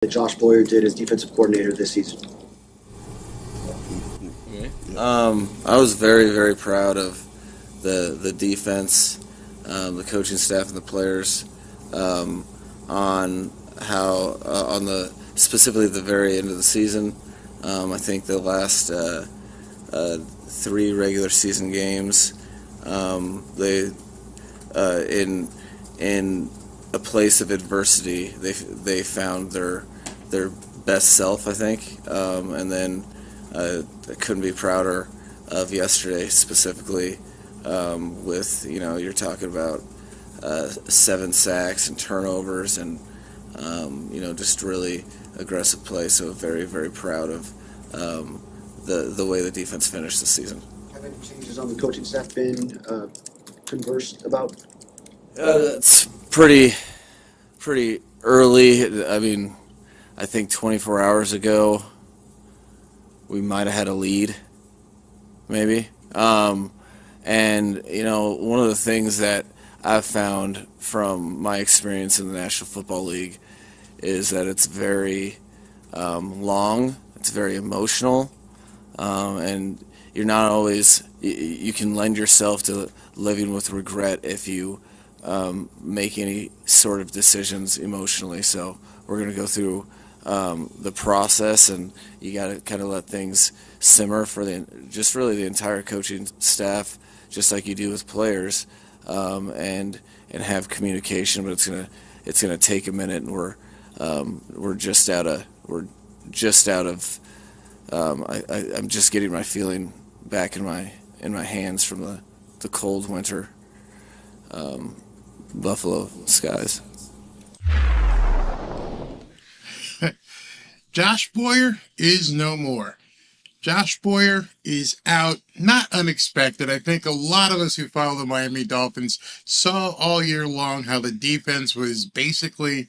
that Josh Boyer did as defensive coordinator this season? I was very, very proud of the defense, the coaching staff, and the players on how on the specifically at the very end of the season. I think the last three regular season games, they in a place of adversity, they found their best self, I think, and then I couldn't be prouder of yesterday specifically. With you're talking about 7 sacks and turnovers and just really aggressive play. So very, very proud of the way the defense finished this season. Have any changes on the coaching staff been conversed about? It's pretty early. I mean, I think 24 hours ago we might have had a lead, maybe. And one of the things that I've found from my experience in the National Football League is that it's very long, it's very emotional, and you're not always, you can lend yourself to living with regret if you make any sort of decisions emotionally. So we're going to go through the process, and you got to kind of let things simmer for really the entire coaching staff, just like you do with players, and have communication. But it's gonna take a minute, and we're just out of I'm just getting my feeling back in my hands from the cold winter Buffalo skies. Josh Boyer is no more. Josh Boyer is out, not unexpected. I think a lot of us who follow the Miami Dolphins saw all year long how the defense was basically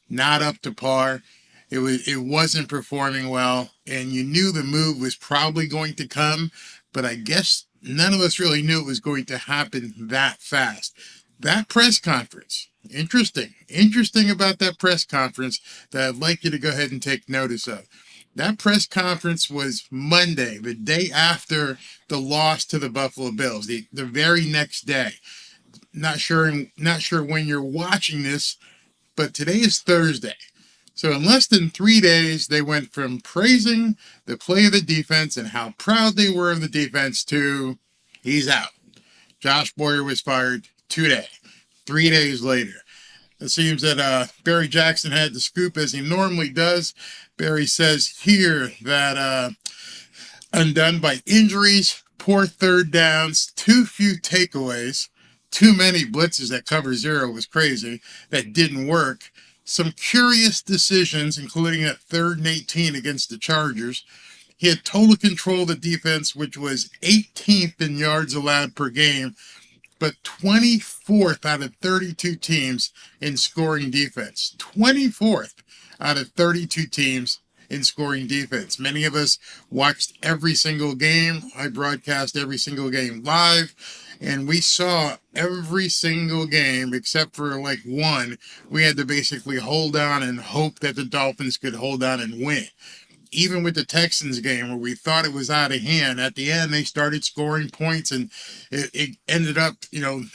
not up to par. It wasn't performing well, and you knew the move was probably going to come, but I guess none of us really knew it was going to happen that fast. That press conference, interesting about that press conference that I'd like you to go ahead and take notice of. That press conference was Monday, the day after the loss to the Buffalo Bills, the very next day. Not sure when you're watching this, but today is Thursday. So in less than 3 days, they went from praising the play of the defense and how proud they were of the defense to he's out. Josh Boyer was fired today, 3 days later. It seems that Barry Jackson had the scoop as he normally does. Barry says here that undone by injuries, poor third downs, too few takeaways, too many blitzes at cover zero was crazy, that didn't work. Some curious decisions, including that 3rd and 18 against the Chargers. He had total control of the defense, which was 18th in yards allowed per game, but 24th out of 32 teams in scoring defense. 24th out of 32 teams in scoring defense. Many of us watched every single game. I broadcast every single game live, and we saw every single game except for like one. We had to basically hold on and hope that the Dolphins could hold on and win. Even with the Texans game where we thought it was out of hand, at the end they started scoring points, and it ended up,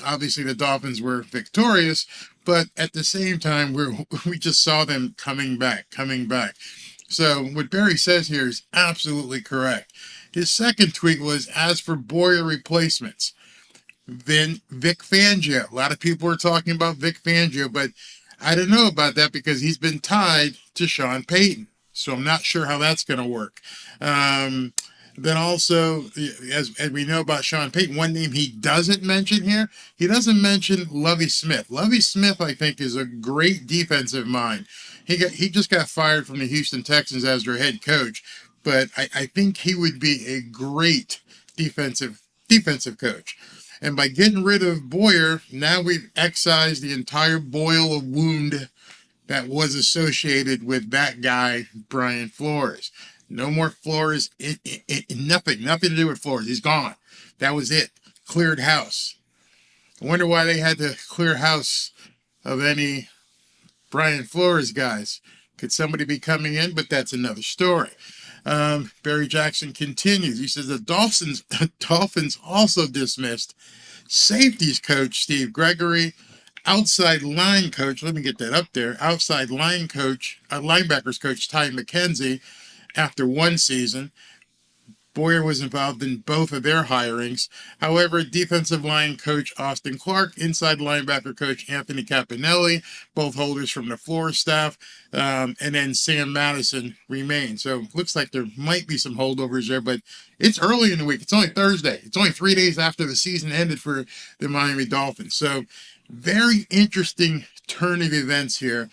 obviously the Dolphins were victorious, but at the same time we just saw them coming back. So what Barry says here is absolutely correct. His second tweet was, as for Boyer replacements, then Vic Fangio. A lot of people were talking about Vic Fangio, but I don't know about that because he's been tied to Sean Payton. So I'm not sure how that's going to work. Then also, as we know about Sean Payton, one name he doesn't mention here, he doesn't mention Lovie Smith. Lovie Smith, I think, is a great defensive mind. He just got fired from the Houston Texans as their head coach, but I think he would be a great defensive coach. And by getting rid of Boyer, now we've excised the entire boil of wound that was associated with that guy, Brian Flores. No more Flores, nothing to do with Flores. He's gone. That was it. Cleared house. I wonder why they had to clear house of any Brian Flores guys, Could somebody be coming in? But that's another story. Barry Jackson continues. He says the Dolphins also dismissed safeties coach Steve Gregory, outside line coach, let me get that up there, outside line coach, linebackers coach Ty McKenzie after one season. Boyer was involved in both of their hirings. However, defensive line coach Austin Clark, inside linebacker coach Anthony Capinelli, both holders from the floor staff, and then Sam Madison remain. So looks like there might be some holdovers there, but it's early in the week. It's only Thursday. It's only 3 days after the season ended for the Miami Dolphins. So very interesting turn of events here.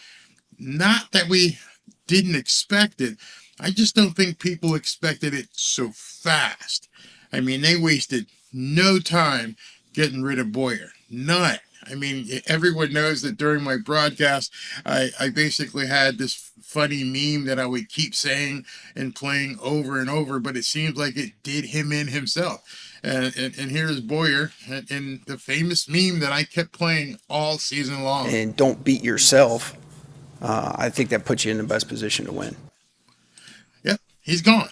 Not that we didn't expect it. I just don't think people expected it so fast. I mean, they wasted no time getting rid of Boyer. None. I mean, everyone knows that during my broadcast, I basically had this funny meme that I would keep saying and playing over and over, but it seems like it did him in himself. And here's Boyer and the famous meme that I kept playing all season long. And don't beat yourself. I think that puts you in the best position to win. Yep, he's gone.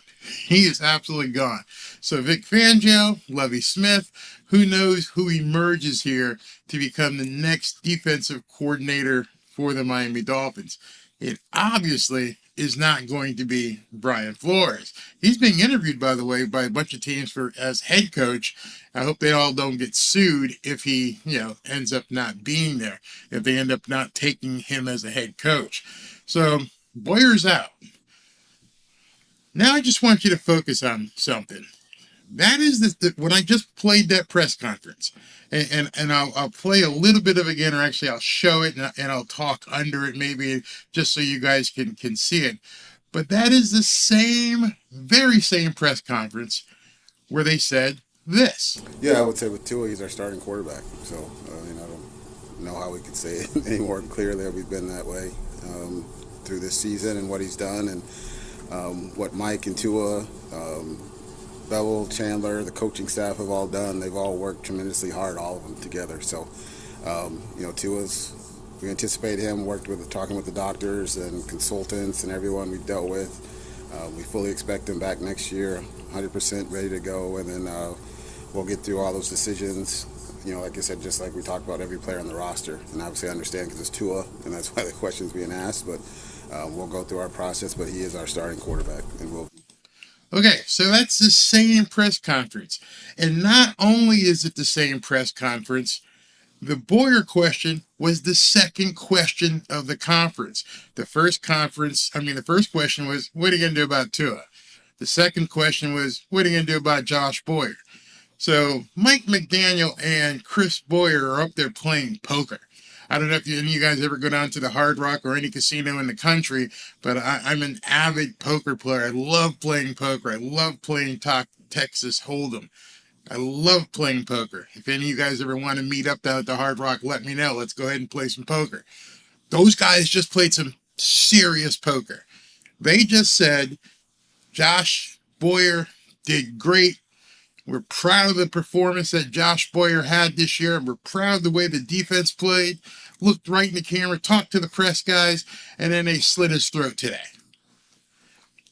He is absolutely gone. So Vic Fangio, Lovie Smith, who knows who emerges here to become the next defensive coordinator for the Miami Dolphins. It obviously is not going to be Brian Flores. He's being interviewed, by the way, by a bunch of teams as head coach. I hope they all don't get sued if he, ends up not being there, if they end up not taking him as a head coach. So Boyer's out. Now I just want you to focus on something. That is when I just played that press conference, and I'll play a little bit of it again, or actually I'll show it and I'll talk under it maybe just so you guys can see it. But that is the very same press conference where they said this. Yeah, I would say with Tua, he's our starting quarterback. So I don't know how we could say it any more clearly. We've been that way through this season and what he's done, and what Mike and Tua, Bevel, Chandler, the coaching staff have all done. They've all worked tremendously hard, all of them together. So, Tua's, we anticipate him, talking with the doctors and consultants and everyone we've dealt with. We fully expect him back next year, 100% ready to go, and then we'll get through all those decisions. Like I said, just like we talked about every player on the roster. And obviously I understand because it's Tua, and that's why the question's being asked, but we'll go through our process, but he is our starting quarterback, and we'll. Okay, so that's the same press conference. And not only is it the same press conference, the Boyer question was the second question of the conference. The first question was, what are you going to do about Tua? The second question was, what are you going to do about Josh Boyer? So Mike McDaniel and Chris Boyer are up there playing poker. I don't know if any of you guys ever go down to the Hard Rock or any casino in the country, but I'm an avid poker player. I love playing poker. I love playing Texas Hold'em. I love playing poker. If any of you guys ever want to meet up down at the Hard Rock, let me know. Let's go ahead and play some poker. Those guys just played some serious poker. They just said, Josh Boyer did great. We're proud of the performance that Josh Boyer had this year. We're proud of the way the defense played, looked right in the camera, talked to the press guys, and then they slit his throat today.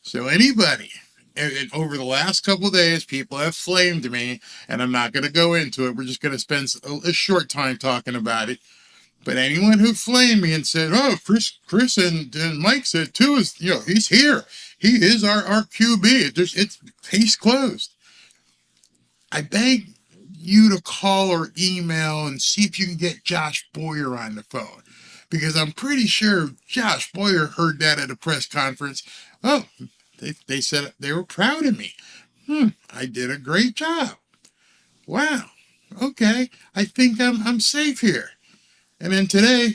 So anybody, and over the last couple of days, people have flamed me, and I'm not going to go into it. We're just going to spend a short time talking about it. But anyone who flamed me and said, oh, Chris and Mike said, too, he's here. He is our QB. It's case closed. I beg you to call or email and see if you can get Josh Boyer on the phone, because I'm pretty sure Josh Boyer heard that at a press conference. Oh, they said they were proud of me. I did a great job. Wow. Okay. I think I'm safe here. And then today,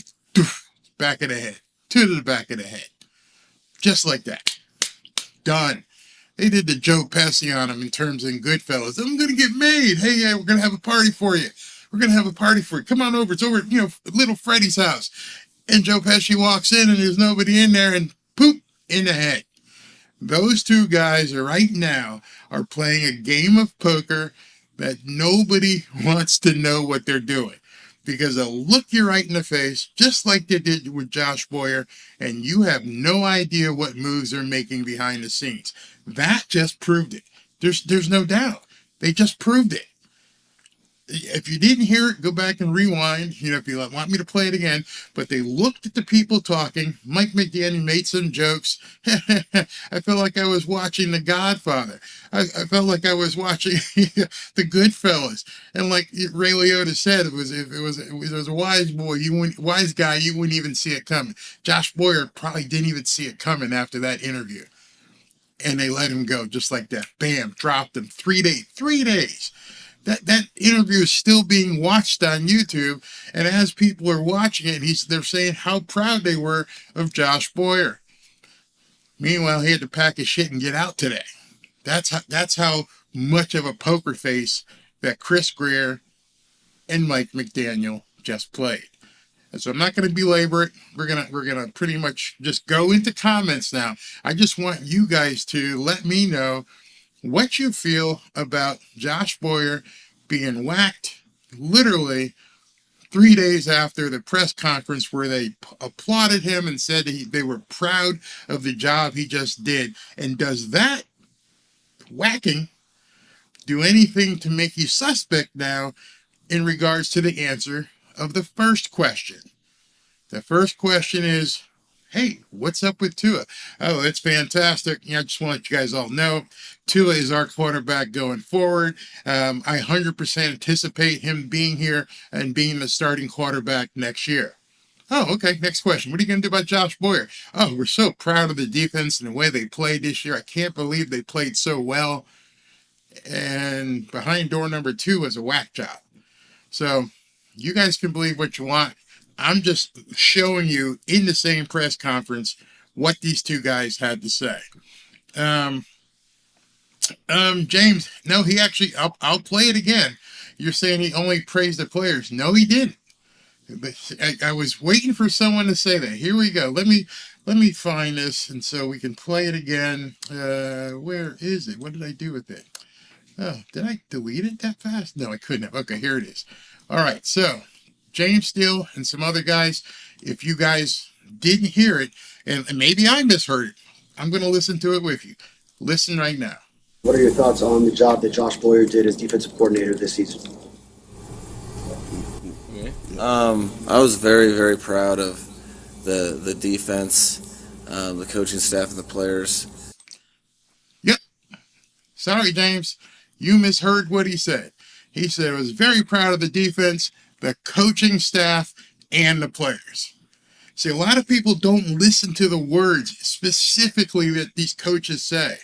back of the head, to the back of the head, just like that. Done. They did the Joe Pesci on him in terms of Goodfellas. I'm going to get made. Hey, we're going to have a party for you. We're going to have a party for you. Come on over. It's over at Little Freddie's house. And Joe Pesci walks in and there's nobody in there and poop in the head. Those two guys right now are playing a game of poker that nobody wants to know what they're doing. because they'll look you right in the face, just like they did with Josh Boyer, and you have no idea what moves they're making behind the scenes. That just proved it. There's no doubt. They just proved it. If you didn't hear it, go back and rewind, if you want me to play it again. But they looked at the people talking. Mike McDaniel made some jokes. I felt like I was watching The Godfather. I felt like I was watching The Goodfellas. And like Ray Liotta said, if it was a wise boy, wise guy, you wouldn't even see it coming. Josh Boyer probably didn't even see it coming after that interview. And they let him go just like that. Bam, dropped him. 3 days. 3 days. That interview is still being watched on YouTube, and as people are watching it, they're saying how proud they were of Josh Boyer. Meanwhile, he had to pack his shit and get out today. That's how much of a poker face that Chris Greer and Mike McDaniel just played. And so I'm not going to belabor it. We're gonna pretty much just go into comments now. I just want you guys to let me know what you feel about Josh Boyer being whacked literally 3 days after the press conference where they applauded him and said they were proud of the job he just did. And does that whacking do anything to make you suspect now in regards to the answer of the first question? The first question is, hey, what's up with Tua? Oh, it's fantastic. I just want to let you guys all know, Tua is our quarterback going forward. I 100% anticipate him being here and being the starting quarterback next year. Oh, okay. Next question. What are you going to do about Josh Boyer? Oh, we're so proud of the defense and the way they played this year. I can't believe they played so well. And behind door number 2 was a whack job. So you guys can believe what you want. I'm just showing you in the same press conference what these two guys had to say. James, no, he actually, I'll play it again. You're saying he only praised the players. No, he didn't. But I was waiting for someone to say that. Here we go. Let me find this, and so we can play it again. Where is it? What did I do with it? Oh, did I delete it that fast? No, I couldn't have. Okay, here it is. All right, so James Steele and some other guys, if you guys didn't hear it, and maybe I misheard it, I'm going to listen to it with you. Listen right now. What are your thoughts on the job that Josh Boyer did as defensive coordinator this season? I was very, very proud of the defense, the coaching staff, and the players. Yep. Sorry, James. You misheard what he said. He said I was very proud of the defense, the coaching staff, and the players. See, a lot of people don't listen to the words specifically that these coaches say.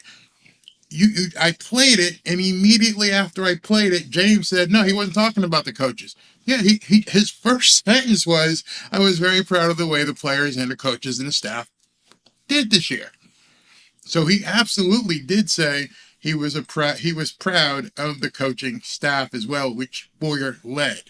I played it, and immediately after I played it, James said, no, he wasn't talking about the coaches. Yeah, his first sentence was, I was very proud of the way the players and the coaches and the staff did this year. So he absolutely did say he was proud of the coaching staff as well, which Boyer led.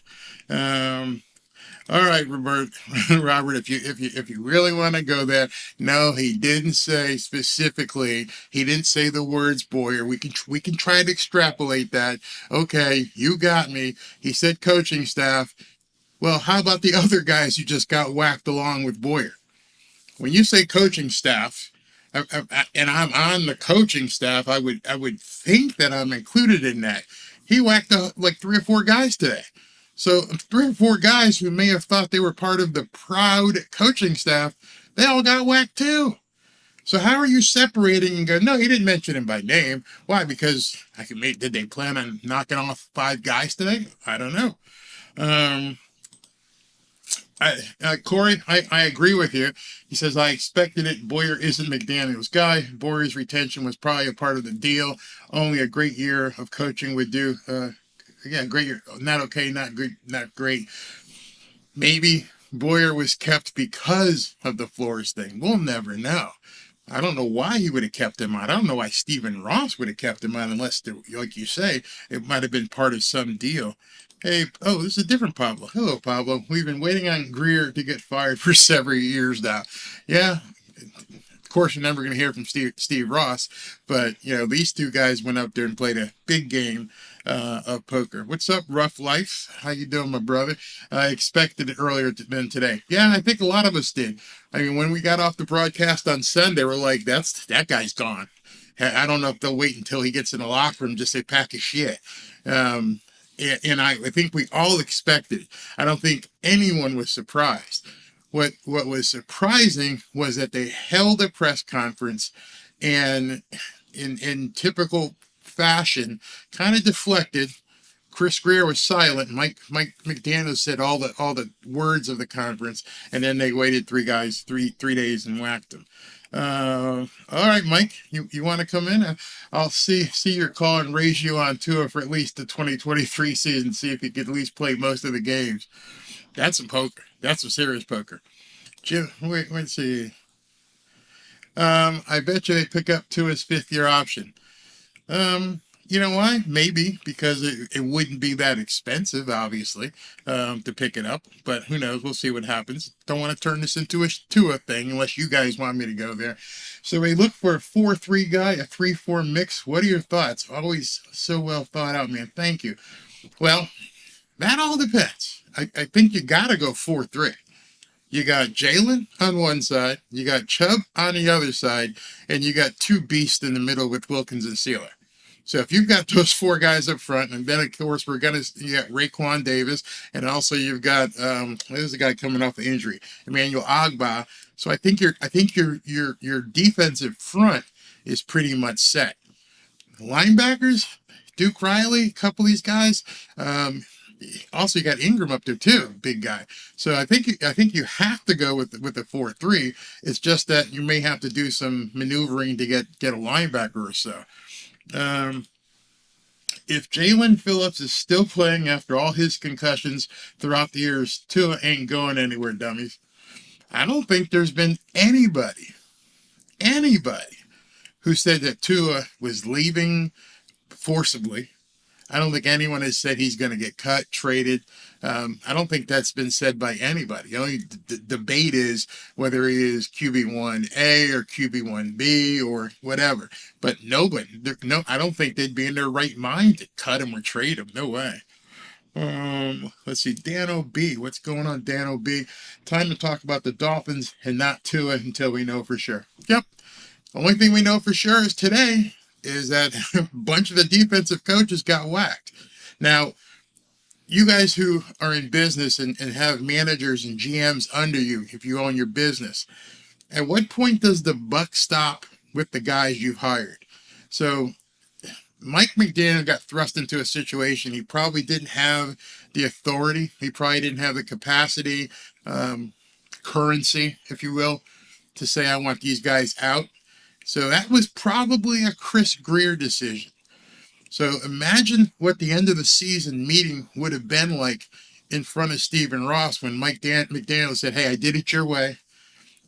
All right, Robert, if you really want to go there, no, he didn't say specifically. He didn't say the words Boyer. We can try to extrapolate that. Okay, you got me. He said coaching staff. Well, how about the other guys who just got whacked along with Boyer? When you say coaching staff, and I'm on the coaching staff, I would think that I'm included in that. He whacked like 3 or 4 guys today. So 3 or 4 guys who may have thought they were part of the proud coaching staff, they all got whacked too. So how are you separating and go, no, he didn't mention him by name. Why? Because did they plan on knocking off 5 guys today? I don't know. Corey, I agree with you. He says, I expected it. Boyer isn't McDaniel's guy. Boyer's retention was probably a part of the deal. Only a great year of coaching would do. Great year. Not okay, not good, not great. Maybe Boyer was kept because of the Flores thing. We'll never know. I don't know why he would have kept him on. I don't know why Stephen Ross would have kept him on unless, like you say, it might have been part of some deal. Hey, this is a different Pablo. Hello, Pablo. We've been waiting on Greer to get fired for several years now. Yeah, course, you're never going to hear from Steve Ross, but these two guys went up there and played a big game of poker. What's up, Rough Life? How you doing, my brother? I expected it earlier than today. Yeah, I think a lot of us did. I mean, when we got off the broadcast on Sunday, we're like, that guy's gone. I don't know if they'll wait until he gets in the locker room just say pack of shit. And I think we all expected it. I don't think anyone was surprised. What was surprising was that they held a press conference and in typical fashion kind of deflected. Chris Greer was silent. Mike McDaniel said all the words of the conference, and then they waited three days and whacked them. All right, Mike, you want to come in? I'll see your call and raise you on tour for at least the 2023 season. See if you could at least play most of the games. That's some poker. That's some serious poker. Jim, let's see. I bet you they pick up Tua's fifth-year option. You know why? Maybe because it wouldn't be that expensive, obviously, to pick it up. But who knows? We'll see what happens. Don't want to turn this into a Tua thing unless you guys want me to go there. So we look for a 4-3 guy, a 3-4 mix. What are your thoughts? Always so well thought out, man. Thank you. Well, that all depends. I think you got to go 4-3. You got Jalen on one side, you got Chubb on the other side, and you got two beasts in the middle with Wilkins and Sealer. So if you've got those four guys up front, and then of course you got Raekwon Davis, and also you've got there's a guy coming off an injury, Emmanuel Ogbah. So I think your defensive front is pretty much set. Linebackers, Duke Riley, a couple of these guys. Also, you got Ingram up there too, big guy. So I think you have to go with the 4-3. It's just that you may have to do some maneuvering to get a linebacker or so. If Jalen Phillips is still playing after all his concussions throughout the years, Tua ain't going anywhere, dummies. I don't think there's been anybody who said that Tua was leaving forcibly. I don't think anyone has said he's going to get cut, traded. I don't think that's been said by anybody. The only debate is whether he is QB1A or QB1B or whatever. But nobody, I don't think they'd be in their right mind to cut him or trade him. No way. Let's see. Dan O.B. What's going on, Dan O.B.? Time to talk about the Dolphins and not Tua until we know for sure. Yep. Only thing we know for sure is today is that a bunch of the defensive coaches got whacked. Now, you guys who are in business and have managers and GMs under you, if you own your business, at what point does the buck stop with the guys you've hired? So Mike McDaniel got thrust into a situation. He probably didn't have the authority. He probably didn't have the capacity, currency, if you will, to say, I want these guys out. So that was probably a Chris Greer decision. So imagine what the end of the season meeting would have been like in front of Stephen Ross when Mike McDaniel said, hey, I did it your way.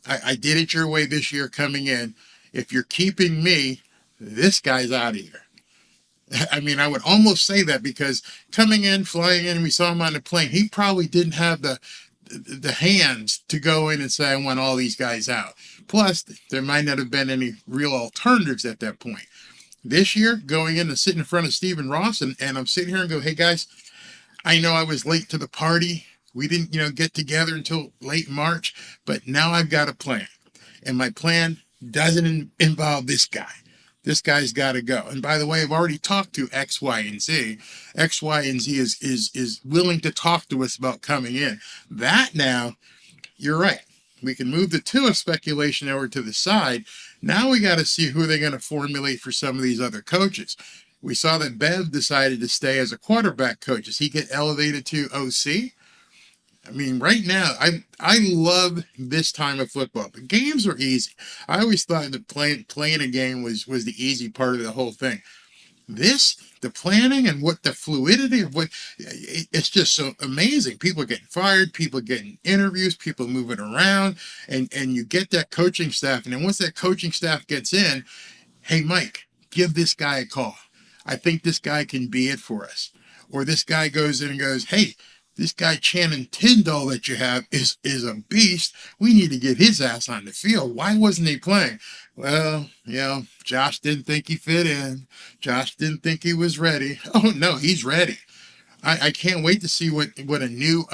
I did it your way this year coming in. If you're keeping me, this guy's out of here. I mean, I would almost say that because coming in, flying in, we saw him on the plane. He probably didn't have the hands to go in and say, I want all these guys out. Plus, there might not have been any real alternatives at that point. This year, going in and sitting in front of Stephen Ross, and I'm sitting here and go, hey, guys, I know I was late to the party. We didn't, get together until late March, but now I've got a plan. And my plan doesn't involve this guy. This guy's got to go. And by the way, I've already talked to X, Y, and Z. X, Y, and Z is willing to talk to us about coming in. That now, you're right. We can move the Tua speculation over to the side. Now we got to see who they're going to formulate for some of these other coaches. We saw that Bev decided to stay as a quarterback coach. Does he get elevated to OC? I mean, right now, I love this time of football. The games are easy. I always thought that playing a game was the easy part of the whole thing. The planning and what the fluidity of it's just so amazing. People are getting fired, people are getting interviews, people moving around, and you get that coaching staff. And then once that coaching staff gets in, hey, Mike, give this guy a call. I think this guy can be it for us. Or this guy goes in and goes, hey, this guy Channing Tindall that you have is a beast. We need to get his ass on the field. Why wasn't he playing? Well, Josh didn't think he fit in. Josh didn't think he was ready. Oh, no, he's ready. I can't wait to see what a new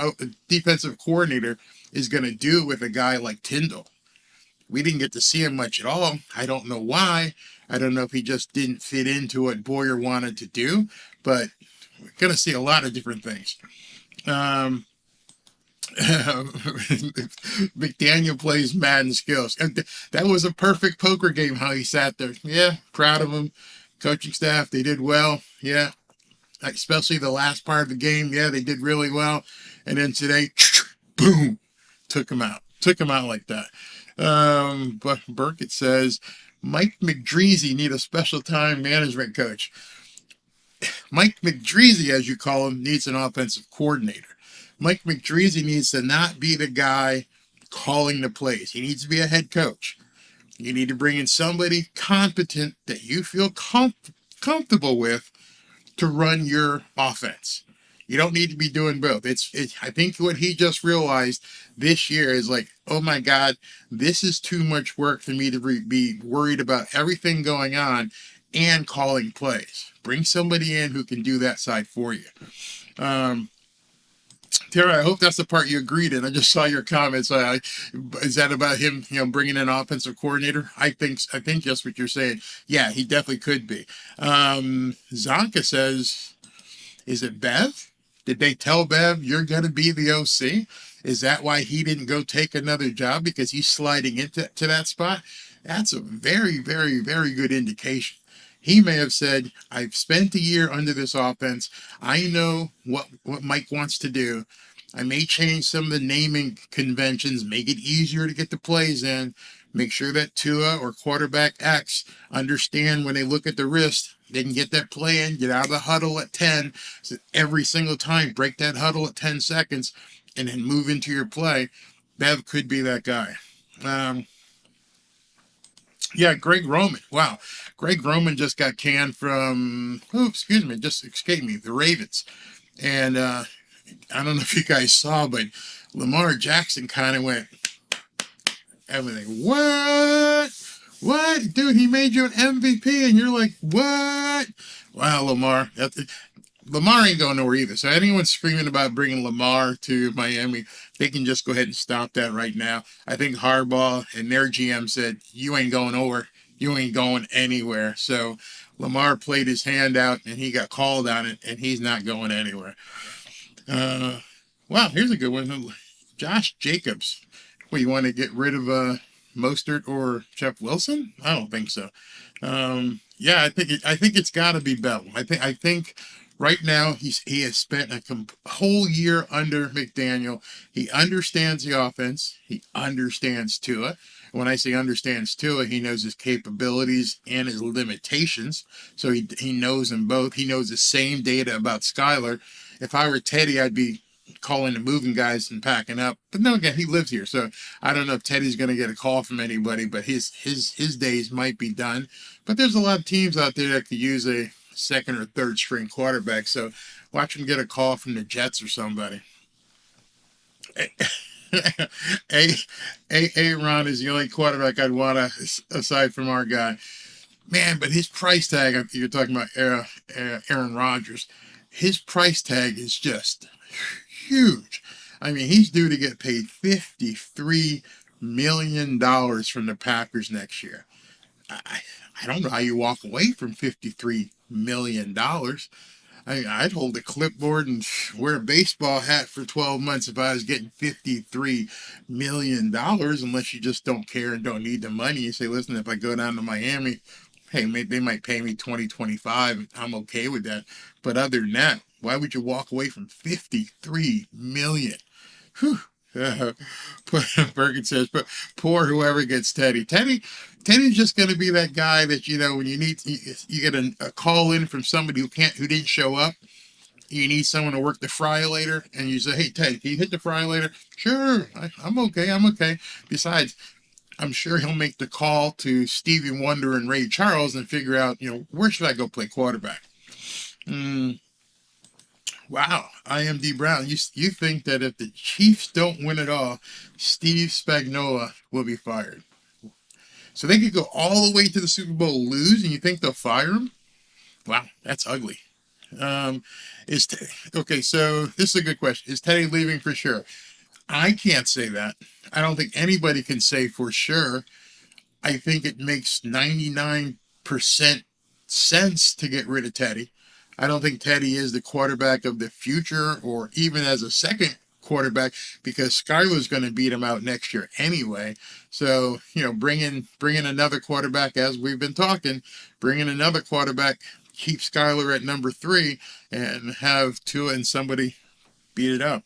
defensive coordinator is going to do with a guy like Tindall. We didn't get to see him much at all. I don't know why. I don't know if he just didn't fit into what Boyer wanted to do, but we're going to see a lot of different things. McDaniel plays Madden skills. And that was a perfect poker game, how he sat there. Yeah, proud of him. Coaching staff, they did well. Yeah, especially the last part of the game. Yeah, they did really well. And then today, boom, took him out. Took him out like that. But Burkett says, Mike McDreezy need a special time management coach. Mike McDreezy, as you call him, needs an offensive coordinator. Mike McDreezy needs to not be the guy calling the plays. He needs to be a head coach. You need to bring in somebody competent that you feel comfortable with to run your offense. You don't need to be doing both. I think what he just realized this year is like, oh my God, this is too much work for me to be worried about everything going on and calling plays. Bring somebody in who can do that side for you. Tara, I hope that's the part you agreed in. I just saw your comments. Is that about him, bringing in an offensive coordinator? I think that's what you're saying. Yeah, he definitely could be. Zonka says, is it Bev? Did they tell Bev you're going to be the OC? Is that why he didn't go take another job, because he's sliding into that spot? That's a very, very, very good indication. He may have said, I've spent a year under this offense. I know what Mike wants to do. I may change some of the naming conventions, make it easier to get the plays in, make sure that Tua or quarterback X understand when they look at the wrist, they can get that play in, get out of the huddle at 10. So every single time, break that huddle at 10 seconds and then move into your play. Bev could be that guy. Yeah, Greg Roman. Wow. Greg Roman just got canned from, just escaped me, the Ravens. And I don't know if you guys saw, but Lamar Jackson kind of went, everything. What? Dude, he made you an MVP, and you're like, what? Wow, Lamar. Lamar ain't going nowhere either. So anyone screaming about bringing Lamar to Miami, they can just go ahead and stop that right now. I think Harbaugh and their GM said, you ain't going over. You ain't going anywhere. So Lamar played his hand out, and he got called on it, and he's not going anywhere. Wow, here's a good one. Josh Jacobs. Well, you want to get rid of Mostert or Jeff Wilson? I don't think so. Yeah, I think it's got to be Bell. I think right now he has spent a whole year under McDaniel. He understands the offense. He understands Tua. When I say understands Tua, he knows his capabilities and his limitations. So he knows them both. He knows the same data about Skyler. If I were Teddy, I'd be calling the moving guys and packing up. But no, again, he lives here. So I don't know if Teddy's going to get a call from anybody, but his days might be done. But there's a lot of teams out there that could use a second or third string quarterback. So watch him get a call from the Jets or somebody. Aaron is the only quarterback I'd want aside from our guy. Man, but his price tag, you're talking about Aaron Rodgers, his price tag is just huge. I mean, he's due to get paid $53 million from the Packers next year. I don't know how you walk away from $53 million. I'd hold a clipboard and wear a baseball hat for 12 months if I was getting $53 million, unless you just don't care and don't need the money. You say, listen, if I go down to Miami, hey, they might pay me $20, $25. I'm okay with that. But other than that, why would you walk away from $53 million? Whew. Bergen says, but poor whoever gets Teddy. Teddy's just going to be that guy that, when you need, you get a call in from somebody who didn't show up. You need someone to work the fryer later, and you say, hey, Ted, can you hit the fryer later? Sure, I'm okay. Besides, I'm sure he'll make the call to Stevie Wonder and Ray Charles and figure out, where should I go play quarterback? Wow, IMD Brown. You think that if the Chiefs don't win it all, Steve Spagnuolo will be fired? So they could go all the way to the Super Bowl, lose, and you think they'll fire him? Wow, that's ugly. Um, okay? So this is a good question. Is Teddy leaving for sure? I can't say that. I don't think anybody can say for sure. I think it makes 99% sense to get rid of Teddy. I don't think Teddy is the quarterback of the future or even as a second quarterback because Skyler's going to beat him out next year anyway. So, bring in another quarterback as we've been talking, bring in another quarterback, keep Skyler at number 3 and have Tua and somebody beat it up.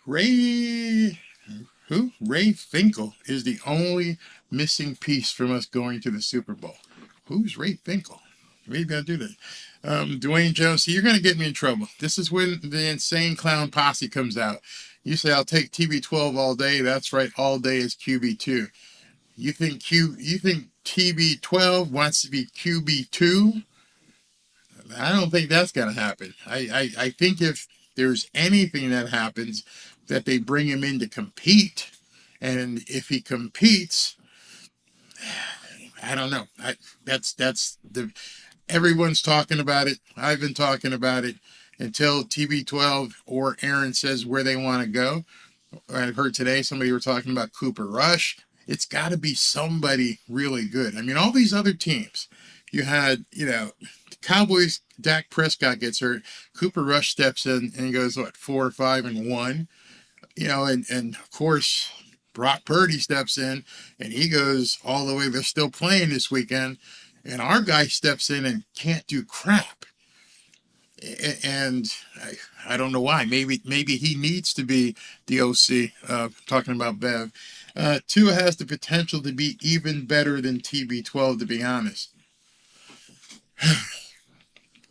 Ray Finkel is the only missing piece from us going to the Super Bowl. Who's Ray Finkel? Maybe I'll do that. Dwayne Jones, see, you're going to get me in trouble. This is when the insane clown posse comes out. You say, I'll take TB12 all day. That's right. All day is QB2. You think TB12 wants to be QB2? I don't think that's going to happen. I think if there's anything that happens, that they bring him in to compete. And if he competes, I don't know. Everyone's talking about it. I've been talking about it until TB12 or Aaron says where they want to go. I've heard today somebody were talking about Cooper Rush. It's got to be somebody really good. I mean, all these other teams, you had, the Cowboys, Dak Prescott gets hurt. Cooper Rush steps in and goes, 4-5-1? And of course, Brock Purdy steps in and he goes all the way. They're still playing this weekend. And our guy steps in and can't do crap. And I don't know why. Maybe he needs to be the OC, talking about Bev. Tua has the potential to be even better than TB12, to be honest.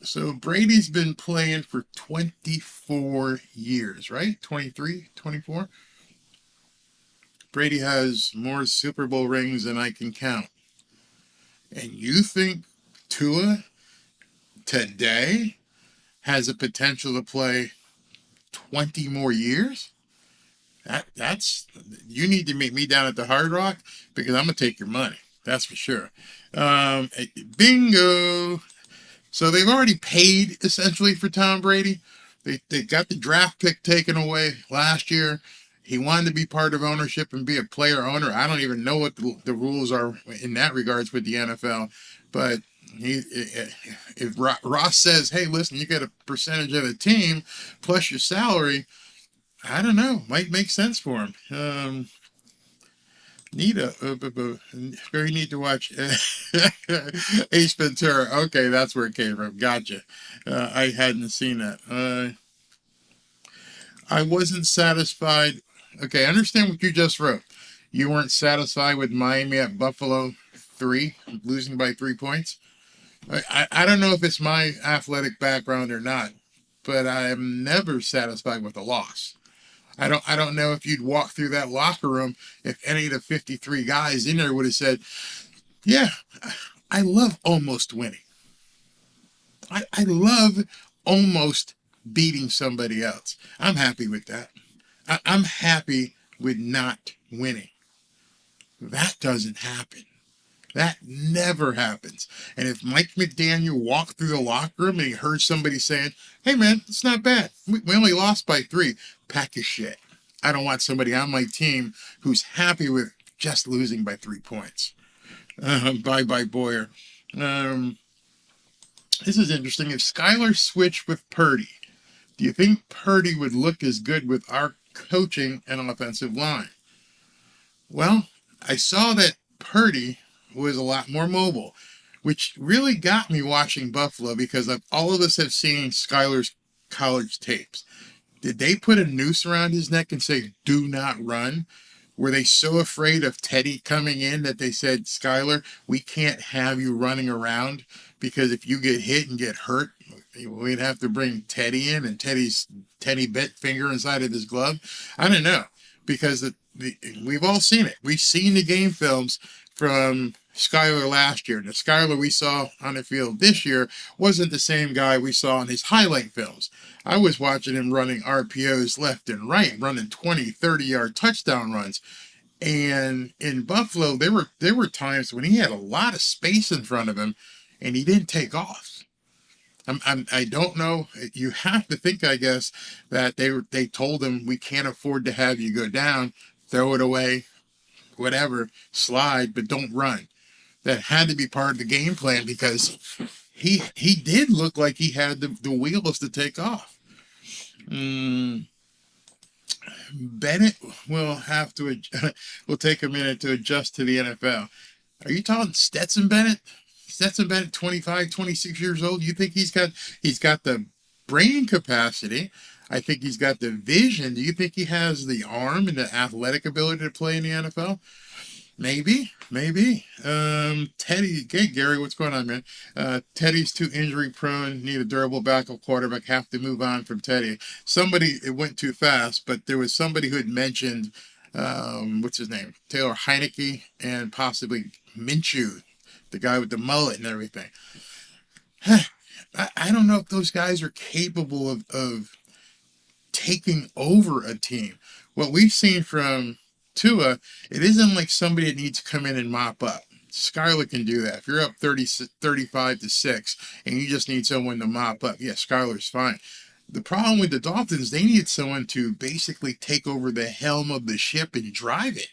So Brady's been playing for 24 years, right? 23, 24? Brady has more Super Bowl rings than I can count. And you think Tua today has a potential to play 20 more years? That's you need to meet me down at the Hard Rock because I'm going to take your money. That's for sure. Bingo. So they've already paid essentially for Tom Brady. They got the draft pick taken away last year. He wanted to be part of ownership and be a player owner. I don't even know what the rules are in that regards with the NFL. But if Ross says, hey, listen, you get a percentage of the team plus your salary, I don't know. Might make sense for him. Very neat to watch Ace Ventura. Okay, that's where it came from. Gotcha. I hadn't seen that. I wasn't satisfied. Okay, I understand what you just wrote. You weren't satisfied with Miami at Buffalo 3, losing by 3 points. I don't know if it's my athletic background or not, but I am never satisfied with a loss. I don't know if you'd walk through that locker room if any of the 53 guys in there would have said, yeah, I love almost winning. I love almost beating somebody else. I'm happy with that. I'm happy with not winning. That doesn't happen. That never happens. And if Mike McDaniel walked through the locker room and he heard somebody saying, hey, man, it's not bad. We only lost by 3. Pack your shit. I don't want somebody on my team who's happy with just losing by 3 points. Bye, Boyer. This is interesting. If Skyler switched with Purdy, do you think Purdy would look as good with our coaching and offensive line? Well, I saw that Purdy was a lot more mobile, which really got me watching Buffalo because all of us have seen Skyler's college tapes. Did they put a noose around his neck and say, do not run? Were they so afraid of Teddy coming in that they said, Skyler, we can't have you running around because if you get hit and get hurt, we'd have to bring Teddy in and Teddy bit finger inside of his glove? I don't know, because we've all seen it. We've seen the game films from Skyler last year. The Skyler we saw on the field this year wasn't the same guy we saw in his highlight films. I was watching him running RPOs left and right, running 20, 30-yard touchdown runs. And in Buffalo, there were times when he had a lot of space in front of him and he didn't take off. I don't know. You have to think, I guess, that they told him, we can't afford to have you go down, throw it away, whatever, slide, but don't run. That had to be part of the game plan because he did look like he had the wheels to take off. Bennett will have to will take a minute to adjust to the NFL. Are you talking Stetson Bennett? Stetson Bennett, 25, 26 years old. You think he's got the brain capacity? I think he's got the vision. Do you think he has the arm and the athletic ability to play in the NFL? Maybe. Teddy, hey Gary, what's going on, man? Teddy's too injury prone, need a durable backup quarterback, have to move on from Teddy. It went too fast, but there was somebody who had mentioned, what's his name? Taylor Heineke and possibly Minshew, the guy with the mullet and everything. I don't know if those guys are capable of taking over a team. What we've seen from Tua, it isn't like somebody that needs to come in and mop up. Skyler can do that. If you're up 35-6 and you just need someone to mop up, yeah, Skyler's fine. The problem with the Dolphins, they need someone to basically take over the helm of the ship and drive it,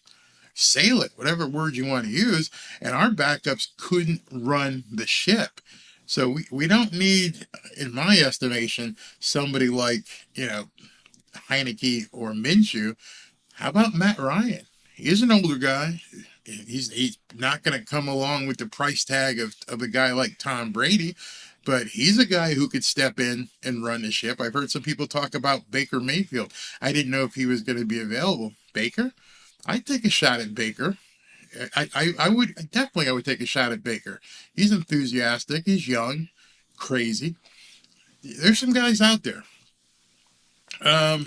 sail it, whatever word you want to use. And our backups couldn't run the ship. So we don't need, in my estimation, somebody like, Heineke or Minshew. How about Matt Ryan? He's an older guy. He's not going to come along with the price tag of a guy like Tom Brady, but he's a guy who could step in and run the ship. I've heard some people talk about Baker Mayfield. I didn't know if he was going to be available. Baker? I'd take a shot at Baker. I would take a shot at Baker. He's enthusiastic. He's young, crazy. There's some guys out there.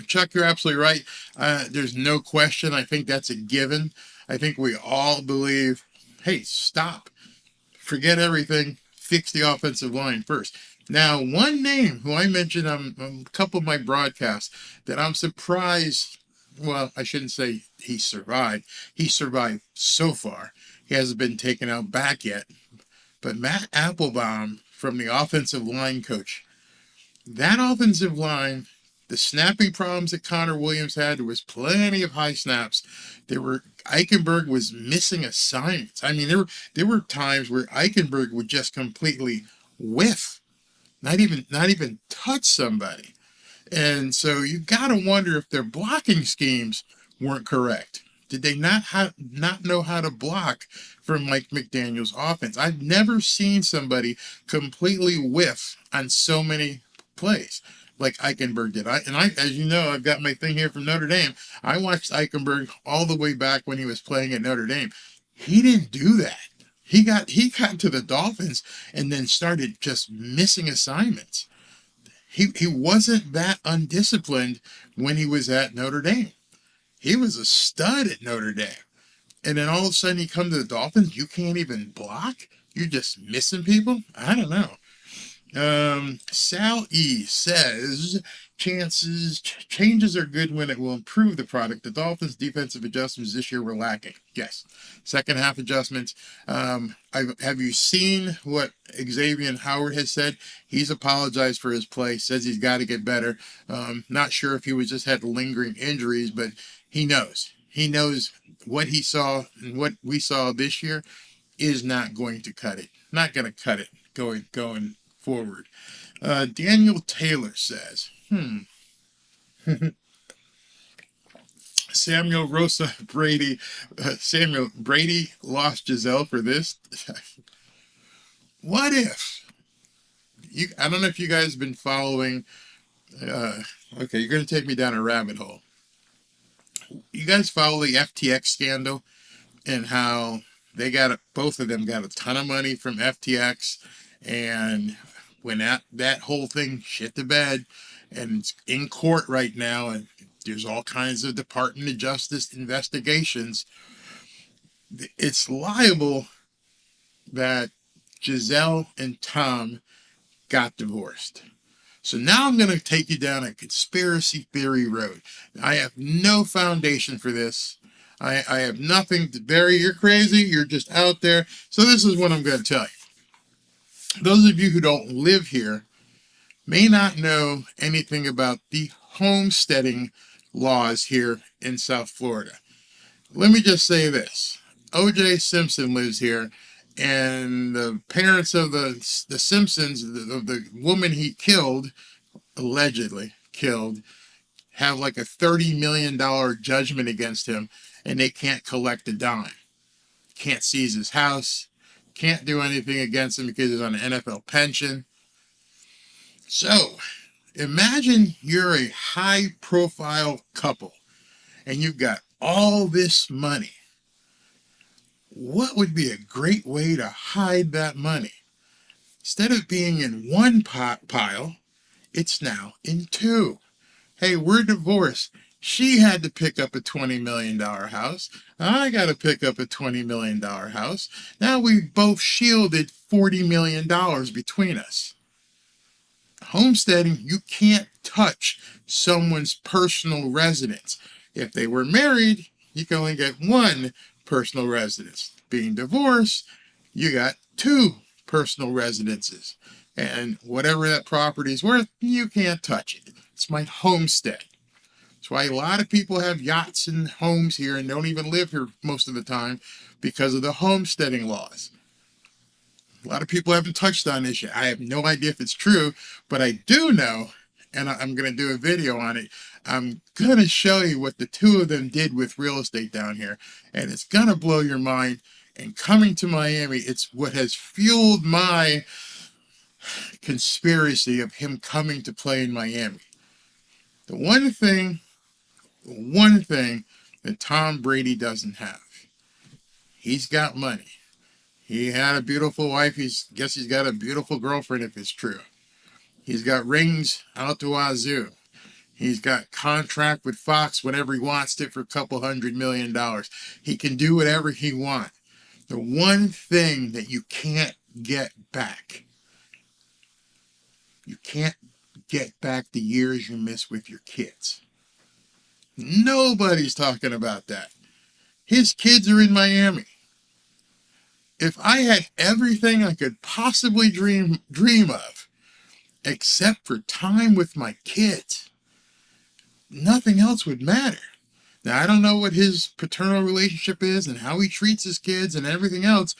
Chuck, you're absolutely right. There's no question. I think that's a given. I think we all believe, hey, stop. Forget everything. Fix the offensive line first. Now, one name who I mentioned on a couple of my broadcasts that I'm surprised, well, I shouldn't say he survived. He survived so far. He hasn't been taken out back yet. But Matt Applebaum from the offensive line coach, that offensive line, the snapping problems that Connor Williams had, there was plenty of high snaps. Eichenberg was missing assignments. I mean, there were times where Eichenberg would just completely whiff, not even touch somebody. And so you got to wonder if their blocking schemes weren't correct. Did they not know how to block for Mike McDaniel's offense? I've never seen somebody completely whiff on so many plays like Eichenberg did. As you know, I've got my thing here from Notre Dame. I watched Eichenberg all the way back when he was playing at Notre Dame. He didn't do that. He got to the Dolphins and then started just missing assignments. He wasn't that undisciplined when he was at Notre Dame. He was a stud at Notre Dame. And then all of a sudden you come to the Dolphins, you can't even block? You're just missing people? I don't know. Sal E says changes are good when it will improve the product. The Dolphins' defensive adjustments this year were lacking. Yes. Second half adjustments. Have you seen what Xavier Howard has said? He's apologized for his play, says he's got to get better. Not sure if he was just had lingering injuries, but he knows. He knows what he saw and what we saw this year is not going to cut it. Not going to cut it going forward. Daniel Taylor says, Samuel Brady lost Giselle for this. What if? I don't know if you guys have been following. Okay, you're going to take me down a rabbit hole. You guys follow the FTX scandal and how both of them got a ton of money from FTX, and when that whole thing shit the bed, and it's in court right now, and there's all kinds of Department of Justice investigations, it's liable that Giselle and Tom got divorced. So now I'm going to take you down a conspiracy theory road. I have no foundation for this. I have nothing to bury. You're crazy. You're just out there. So this is what I'm going to tell you. Those of you who don't live here may not know anything about the homesteading laws here in South Florida. Let me just say this. O.J. Simpson lives here, and the parents of the Simpsons, of the woman he killed, allegedly killed, have like a $30 million judgment against him, and they can't collect a dime. Can't seize his house. Can't do anything against him because he's on an NFL pension. So, imagine you're a high-profile couple, and you've got all this money. What would be a great way to hide that money? Instead of being in one pile, it's now in two. Hey, we're divorced. She had to pick up a $20 million house. I got to pick up a $20 million house. Now we've both shielded $40 million between us. Homesteading, you can't touch someone's personal residence. If they were married, you can only get one personal residence. Being divorced, you got two personal residences. And whatever that property is worth, you can't touch it. It's my homestead. That's why a lot of people have yachts and homes here and don't even live here most of the time because of the homesteading laws. A lot of people haven't touched on this yet. I have no idea if it's true, but I do know, and I'm going to do a video on it. I'm going to show you what the two of them did with real estate down here, and it's going to blow your mind. And coming to Miami, it's what has fueled my conspiracy of him coming to play in Miami. The one thing that Tom Brady doesn't have, he's got money. He had a beautiful wife. Guess he's got a beautiful girlfriend if it's true. He's got rings out to wazoo. He's got contract with Fox whenever he wants to for a couple $100 million. He can do whatever he wants. The one thing that you can't get back, you can't get back the years you miss with your kids. Nobody's talking about that. His kids are in Miami. If I had everything I could possibly dream of, except for time with my kids, nothing else would matter. Now, I don't know what his paternal relationship is and how he treats his kids and everything else,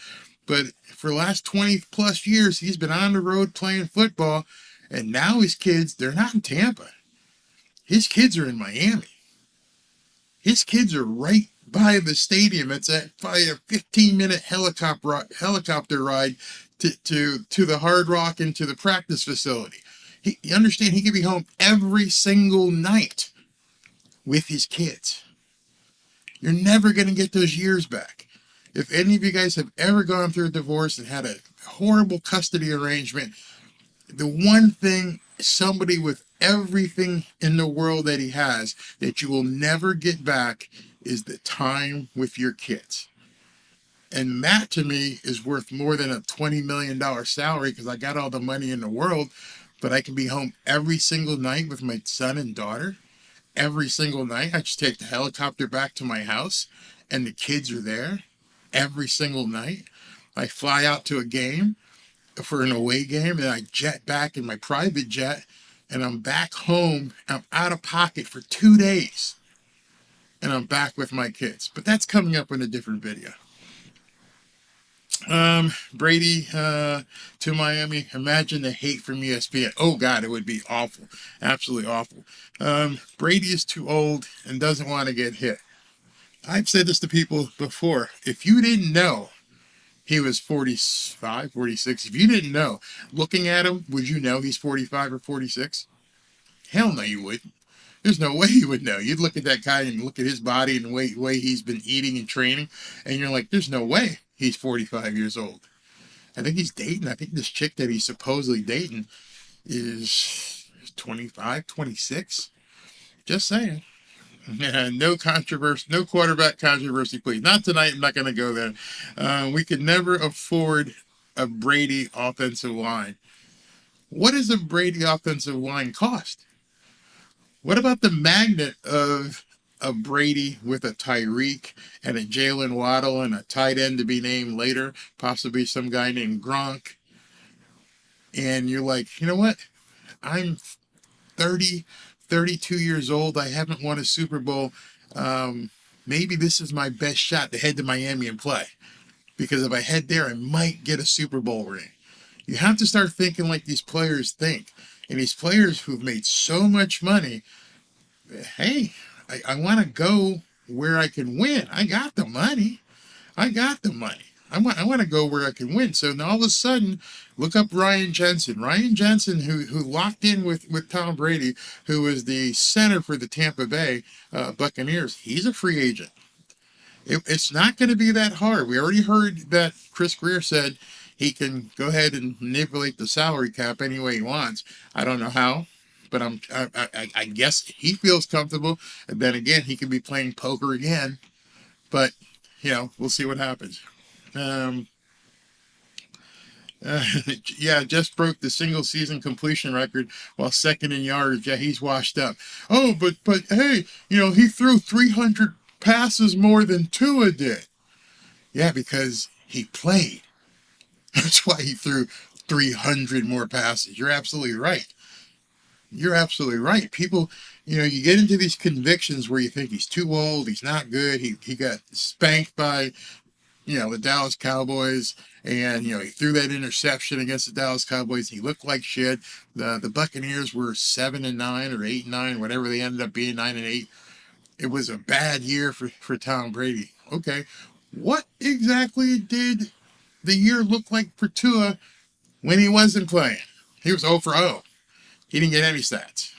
but for the last 20 plus years, he's been on the road playing football, and now his kids, they're not in Tampa. His kids are in Miami. His kids are right by the stadium. It's probably a 15-minute helicopter ride to the Hard Rock and to the practice facility. You understand, he could be home every single night with his kids. You're never going to get those years back. If any of you guys have ever gone through a divorce and had a horrible custody arrangement, the one thing somebody with everything in the world that he has that you will never get back is the time with your kids. And that to me is worth more than a $20 million salary because I got all the money in the world, but I can be home every single night with my son and daughter. Every single night. I just take the helicopter back to my house and the kids are there every single night. I fly out to a game for an away game and I jet back in my private jet and I'm back home. I'm out of pocket for 2 days and I'm back with my kids. But that's coming up in a different video. Brady to Miami. Imagine the hate from ESPN. Oh God, it would be awful. Absolutely awful. Brady is too old and doesn't want to get hit. I've said this to people before. If you didn't know he was 45, 46, if you didn't know, looking at him, would you know he's 45 or 46? Hell no, you wouldn't. There's no way you would know. You'd look at that guy and look at his body and the way he's been eating and training, and you're like, there's no way he's 45 years old. I think he's dating. I think this chick that he's supposedly dating is 25, 26. Just saying. No controversy, no quarterback controversy, please. Not tonight. I'm not going to go there. We could never afford a Brady offensive line. What does a Brady offensive line cost? What about the magnet of a Brady with a Tyreek and a Jalen Waddle and a tight end to be named later, possibly some guy named Gronk? And you're like, you know what? I'm 30, 32 years old. I haven't won a Super Bowl. Maybe this is my best shot to head to Miami and play. Because if I head there, I might get a Super Bowl ring. You have to start thinking like these players think. And these players who've made so much money, hey, I want to go where I can win. I got the money. I want to go where I can win. So now all of a sudden, look up Ryan Jensen. Ryan Jensen, who locked in with Tom Brady, who was the center for the Tampa Bay Buccaneers. He's a free agent. It's not going to be that hard. We already heard that Chris Greer said he can go ahead and manipulate the salary cap any way he wants. I don't know how, but I guess he feels comfortable. And then again, he could be playing poker again. But, we'll see what happens. Yeah, just broke the single season completion record while second in yards. Yeah, he's washed up. Oh, but hey, he threw 300 passes more than Tua did. Yeah, because he played. That's why he threw 300 more passes. You're absolutely right. People, you get into these convictions where you think he's too old, he's not good. He got spanked by, the Dallas Cowboys, and, he threw that interception against the Dallas Cowboys. He looked like shit. The Buccaneers were 7-9 or 8-9, whatever they ended up being, 9-8. It was a bad year for Tom Brady. Okay, what exactly did the year look like for Tua when he wasn't playing? He was 0 for 0. He didn't get any stats.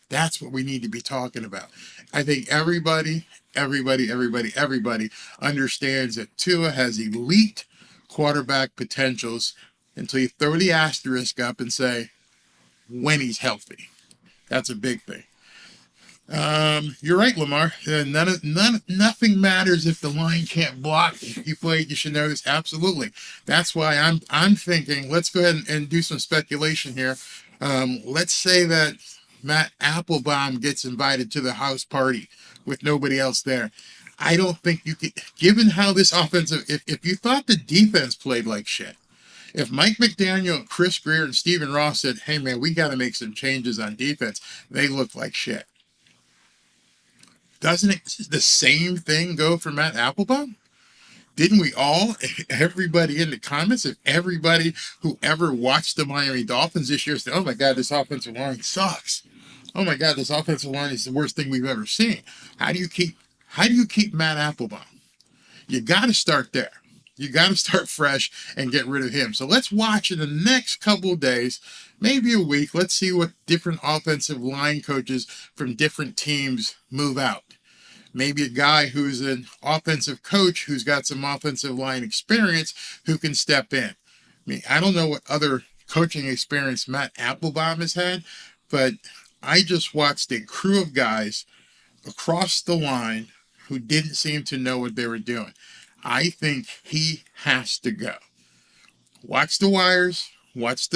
That's what we need to be talking about. I think everybody understands that Tua has elite quarterback potentials until you throw the asterisk up and say, when he's healthy. That's a big thing. You're right, Lamar. Nothing matters if the line can't block. If you played, you should know this. Absolutely. That's why I'm thinking. Let's go ahead and do some speculation here. Let's say that Matt Applebaum gets invited to the house party with nobody else there. I don't think you could, given how this offensive. If you thought the defense played like shit, if Mike McDaniel, Chris Greer, and Stephen Ross said, "Hey man, we got to make some changes on defense," they look like shit. Doesn't it the same thing go for Matt Applebaum? Didn't we all, everybody in the comments, if everybody who ever watched the Miami Dolphins this year said, "Oh my God, this offensive line sucks. Oh my God, this offensive line is the worst thing we've ever seen." How do you keep Matt Applebaum? You got to start there. You got to start fresh and get rid of him. So let's watch in the next couple of days, maybe a week. Let's see what different offensive line coaches from different teams move out. Maybe a guy who's an offensive coach who's got some offensive line experience who can step in. I mean, I don't know what other coaching experience Matt Applebaum has had, but I just watched a crew of guys across the line who didn't seem to know what they were doing. I think he has to go. Watch the wires. Watch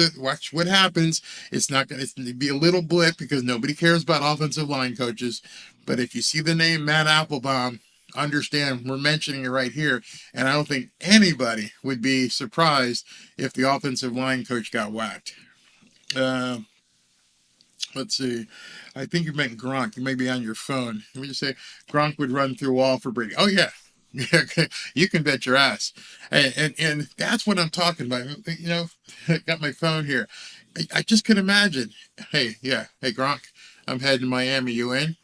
what happens. It's going to be a little blip because nobody cares about offensive line coaches. But if you see the name Matt Applebaum, understand we're mentioning it right here. And I don't think anybody would be surprised if the offensive line coach got whacked. Let's see. I think you meant Gronk. You may be on your phone. Let me just say Gronk would run through a wall for Brady. Oh, yeah. Yeah, you can bet your ass. And that's what I'm talking about. I got my phone here. I just can imagine. Hey, Gronk, I'm heading to Miami. You in?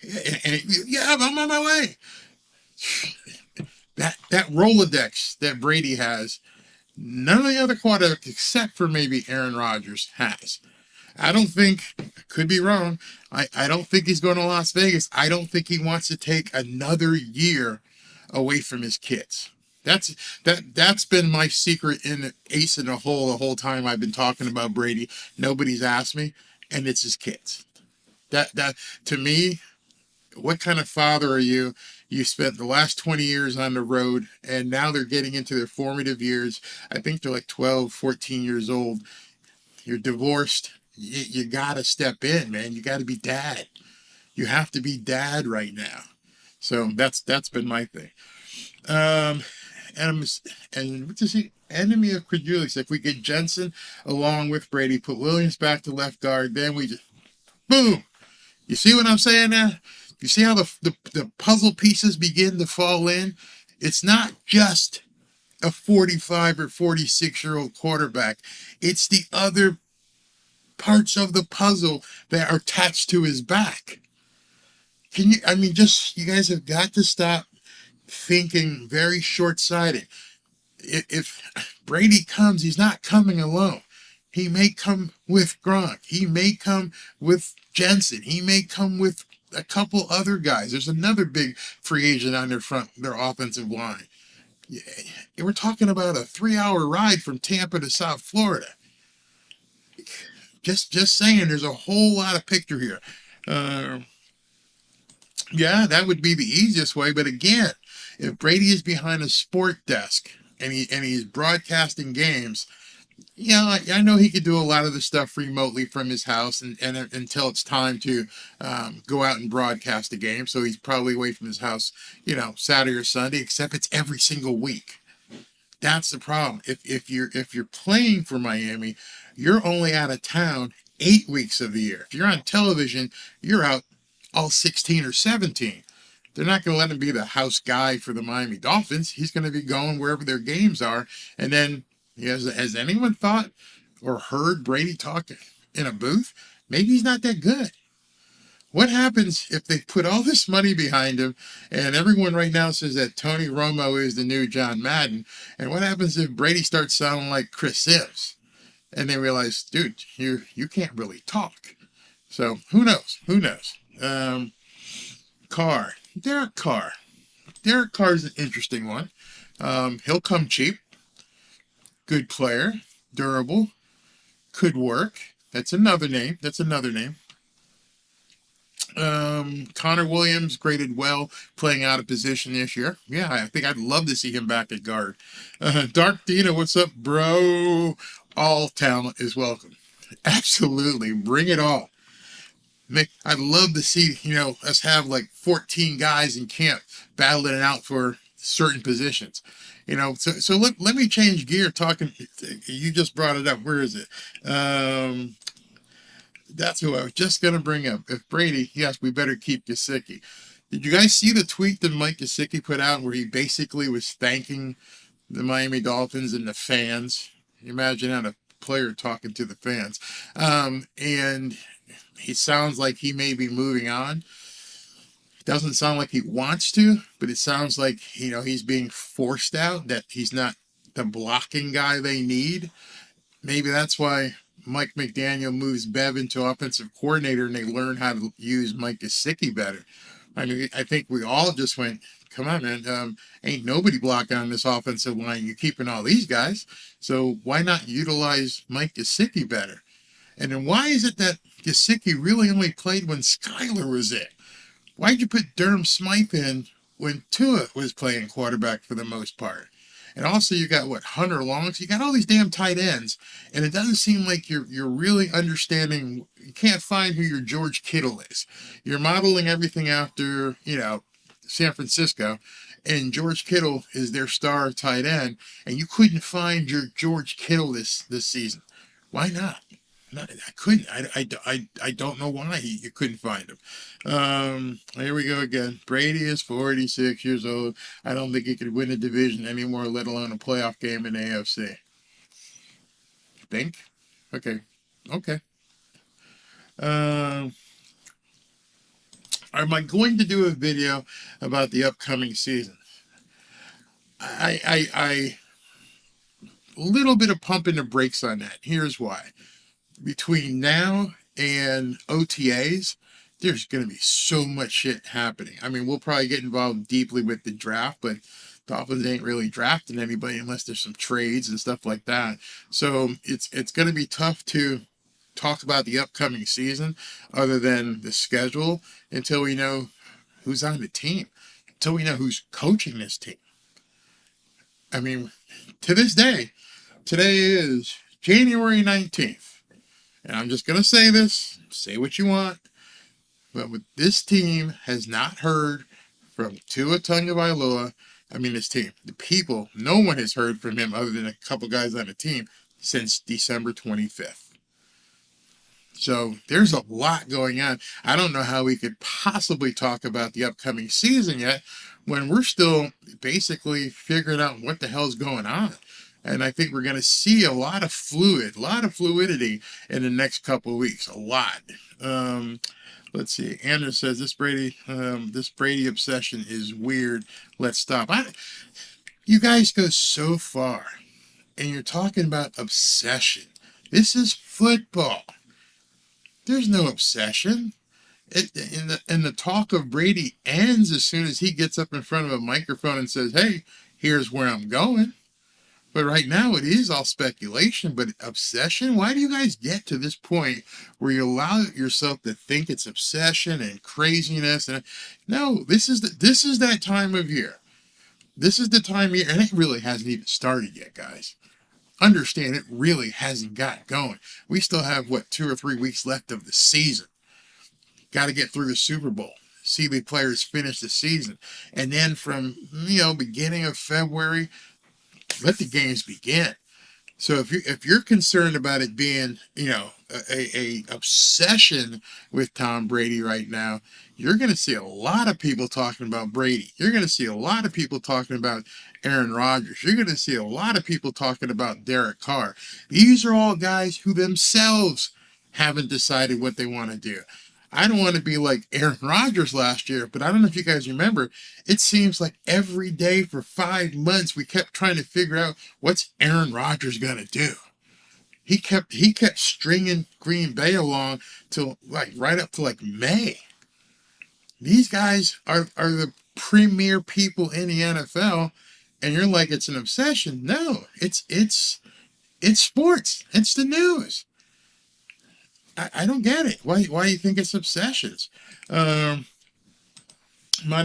Yeah, I'm on my way. That Rolodex that Brady has, none of the other quarterbacks except for maybe Aaron Rodgers has. I don't think, could be wrong, I don't think he's going to Las Vegas. I don't think he wants to take another year away from his kids. That's been my secret in ace in the whole time I've been talking about Brady. Nobody's asked me, and it's his kids. That to me, what kind of father are you You spent the last 20 years on the road, and now they're getting into their formative years. I think they're like 12, 14 years old. You're divorced. You got to step in, man. You got to be dad. You have to be dad right now. So that's been my thing. And what does he? Enemy of credulity. If we get Jensen along with Brady, put Williams back to left guard, then we just boom. You see what I'm saying now? You see how the puzzle pieces begin to fall in? It's not just a 45 or 46-year-old quarterback. It's the other parts of the puzzle that are attached to his back. You guys have got to stop thinking very short-sighted. If Brady comes, he's not coming alone. He may come with Gronk. He may come with Jensen. He may come with a couple other guys. There's another big free agent on their offensive line. Yeah, we're talking about a 3-hour ride from Tampa to South Florida. Just saying, there's a whole lot of picture here. Yeah, that would be the easiest way. But again, if Brady is behind a sport desk and he's broadcasting games, I know he could do a lot of the stuff remotely from his house and until it's time to go out and broadcast a game. So he's probably away from his house, Saturday or Sunday, except it's every single week. That's the problem. If you're playing for Miami, you're only out of town 8 weeks of the year. If you're on television, you're out all 16 or 17. They're not going to let him be the house guy for the Miami Dolphins. He's going to be going wherever their games are. And then, has anyone thought or heard Brady talk in a booth? Maybe he's not that good. What happens if they put all this money behind him and everyone right now says that Tony Romo is the new John Madden? And what happens if Brady starts sounding like Chris Sims and they realize, dude, you can't really talk? So who knows? Derek Carr. Derek Carr is an interesting one. He'll come cheap. Good player. Durable. Could work. That's another name. Connor Williams graded well, playing out of position this year. Yeah, I think I'd love to see him back at guard. Dark Dina, what's up, bro? All talent is welcome. Absolutely. Bring it all. I'd love to see, us have like 14 guys in camp battling it out for certain positions. So let me change gear talking. You just brought it up. Where is it? That's who I was just going to bring up. If Brady, yes, we better keep Gesicki. Did you guys see the tweet that Mike Gesicki put out where he basically was thanking the Miami Dolphins and the fans? Imagine how a player talking to the fans. And he sounds like he may be moving on. It doesn't sound like he wants to, but it sounds like, he's being forced out, that he's not the blocking guy they need. Maybe that's why Mike McDaniel moves Bev into offensive coordinator and they learn how to use Mike Gesicki better. I think we all just went, come on, man, ain't nobody blocking on this offensive line. You're keeping all these guys. So why not utilize Mike Gesicki better? And then why is it that Gesicki really only played when Skyler was in? Why'd you put Durham Smythe in when Tua was playing quarterback for the most part? And also you got Hunter Long. So you got all these damn tight ends, and it doesn't seem like you're really understanding. You can't find who your George Kittle is. You're modeling everything after San Francisco, and George Kittle is their star tight end, and you couldn't find your George Kittle this season. Why not? I couldn't. I don't know why you couldn't find him. Here we go again. Brady is 46 years old. I don't think he could win a division anymore, let alone a playoff game in the AFC. Think? Okay. Am I going to do a video about the upcoming season? I a little bit of pumping the brakes on that. Here's why. Between now and OTAs, there's going to be so much shit happening. We'll probably get involved deeply with the draft, but Dolphins ain't really drafting anybody unless there's some trades and stuff like that. So it's going to be tough to talk about the upcoming season other than the schedule until we know who's on the team. till we know who's coaching this team. I mean, to this day, today is January 19th. And I'm just going to say this, say what you want, but with this team has not heard from Tua Tagovailoa. I mean, this team, the people, no one has heard from him other than a couple guys on the team since December 25th. So there's a lot going on. I don't know how we could possibly talk about the upcoming season yet when we're still basically figuring out what the hell's going on. And I think we're going to see a lot of fluidity in the next couple of weeks. A lot. Let's see. Andrew says this Brady obsession is weird. Let's stop. You guys go so far, and you're talking about obsession. This is football. There's no obsession. And the talk of Brady ends as soon as he gets up in front of a microphone and says, hey, here's where I'm going. But right now it is all speculation. But obsession? Why do you guys get to this point where you allow yourself to think it's obsession and craziness? And no, this is that time of year. This is the time of year, and it really hasn't even started yet, guys. Understand, it really hasn't got going. We still have, 2 or 3 weeks left of the season. Got to get through the Super Bowl, see the players finish the season. And then from, beginning of February, let the games begin. So if you're concerned about it being, a obsession with Tom Brady right now, you're going to see a lot of people talking about Brady. You're going to see a lot of people talking about Aaron Rodgers. You're going to see a lot of people talking about Derek Carr. These are all guys who themselves haven't decided what they want to do. I don't want to be like Aaron Rodgers last year, but I don't know if you guys remember, it seems like every day for 5 months we kept trying to figure out what's Aaron Rodgers going to do. He kept stringing Green Bay along till right up to May. These guys are the premier people in the NFL, and you're like, it's an obsession. No, it's sports. It's the news. I don't get it. Why you think it's obsessions? Might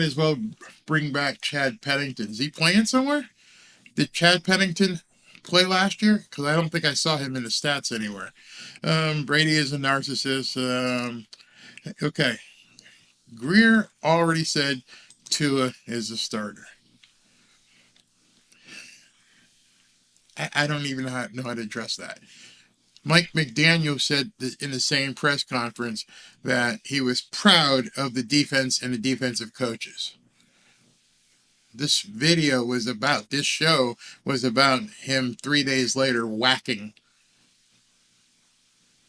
as well bring back Chad Pennington. Is he playing somewhere? Did Chad Pennington play last year? Because I don't think I saw him in the stats anywhere. Brady is a narcissist. Okay. Greer already said Tua is a starter. I don't even know how to address that. Mike McDaniel said in the same press conference that he was proud of the defense and the defensive coaches. This show was about him 3 days later whacking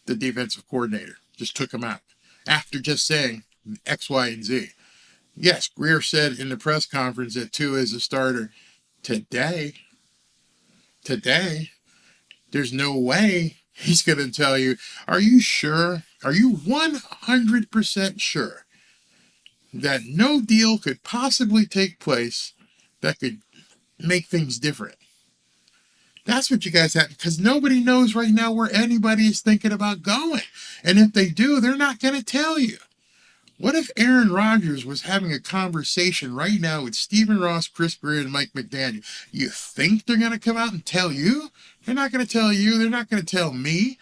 the defensive coordinator. Just took him out after just saying X, Y, and Z. Yes, Greer said in the press conference that Tua is a starter today. There's no way he's going to tell you, are you sure? Are you 100% sure that no deal could possibly take place that could make things different? That's what you guys have, because nobody knows right now where anybody is thinking about going. And if they do, they're not going to tell you. What if Aaron Rodgers was having a conversation right now with Stephen Ross, Chris Greer, and Mike McDaniel? You think they're going to come out and tell you? They're not going to tell you. They're not going to tell me.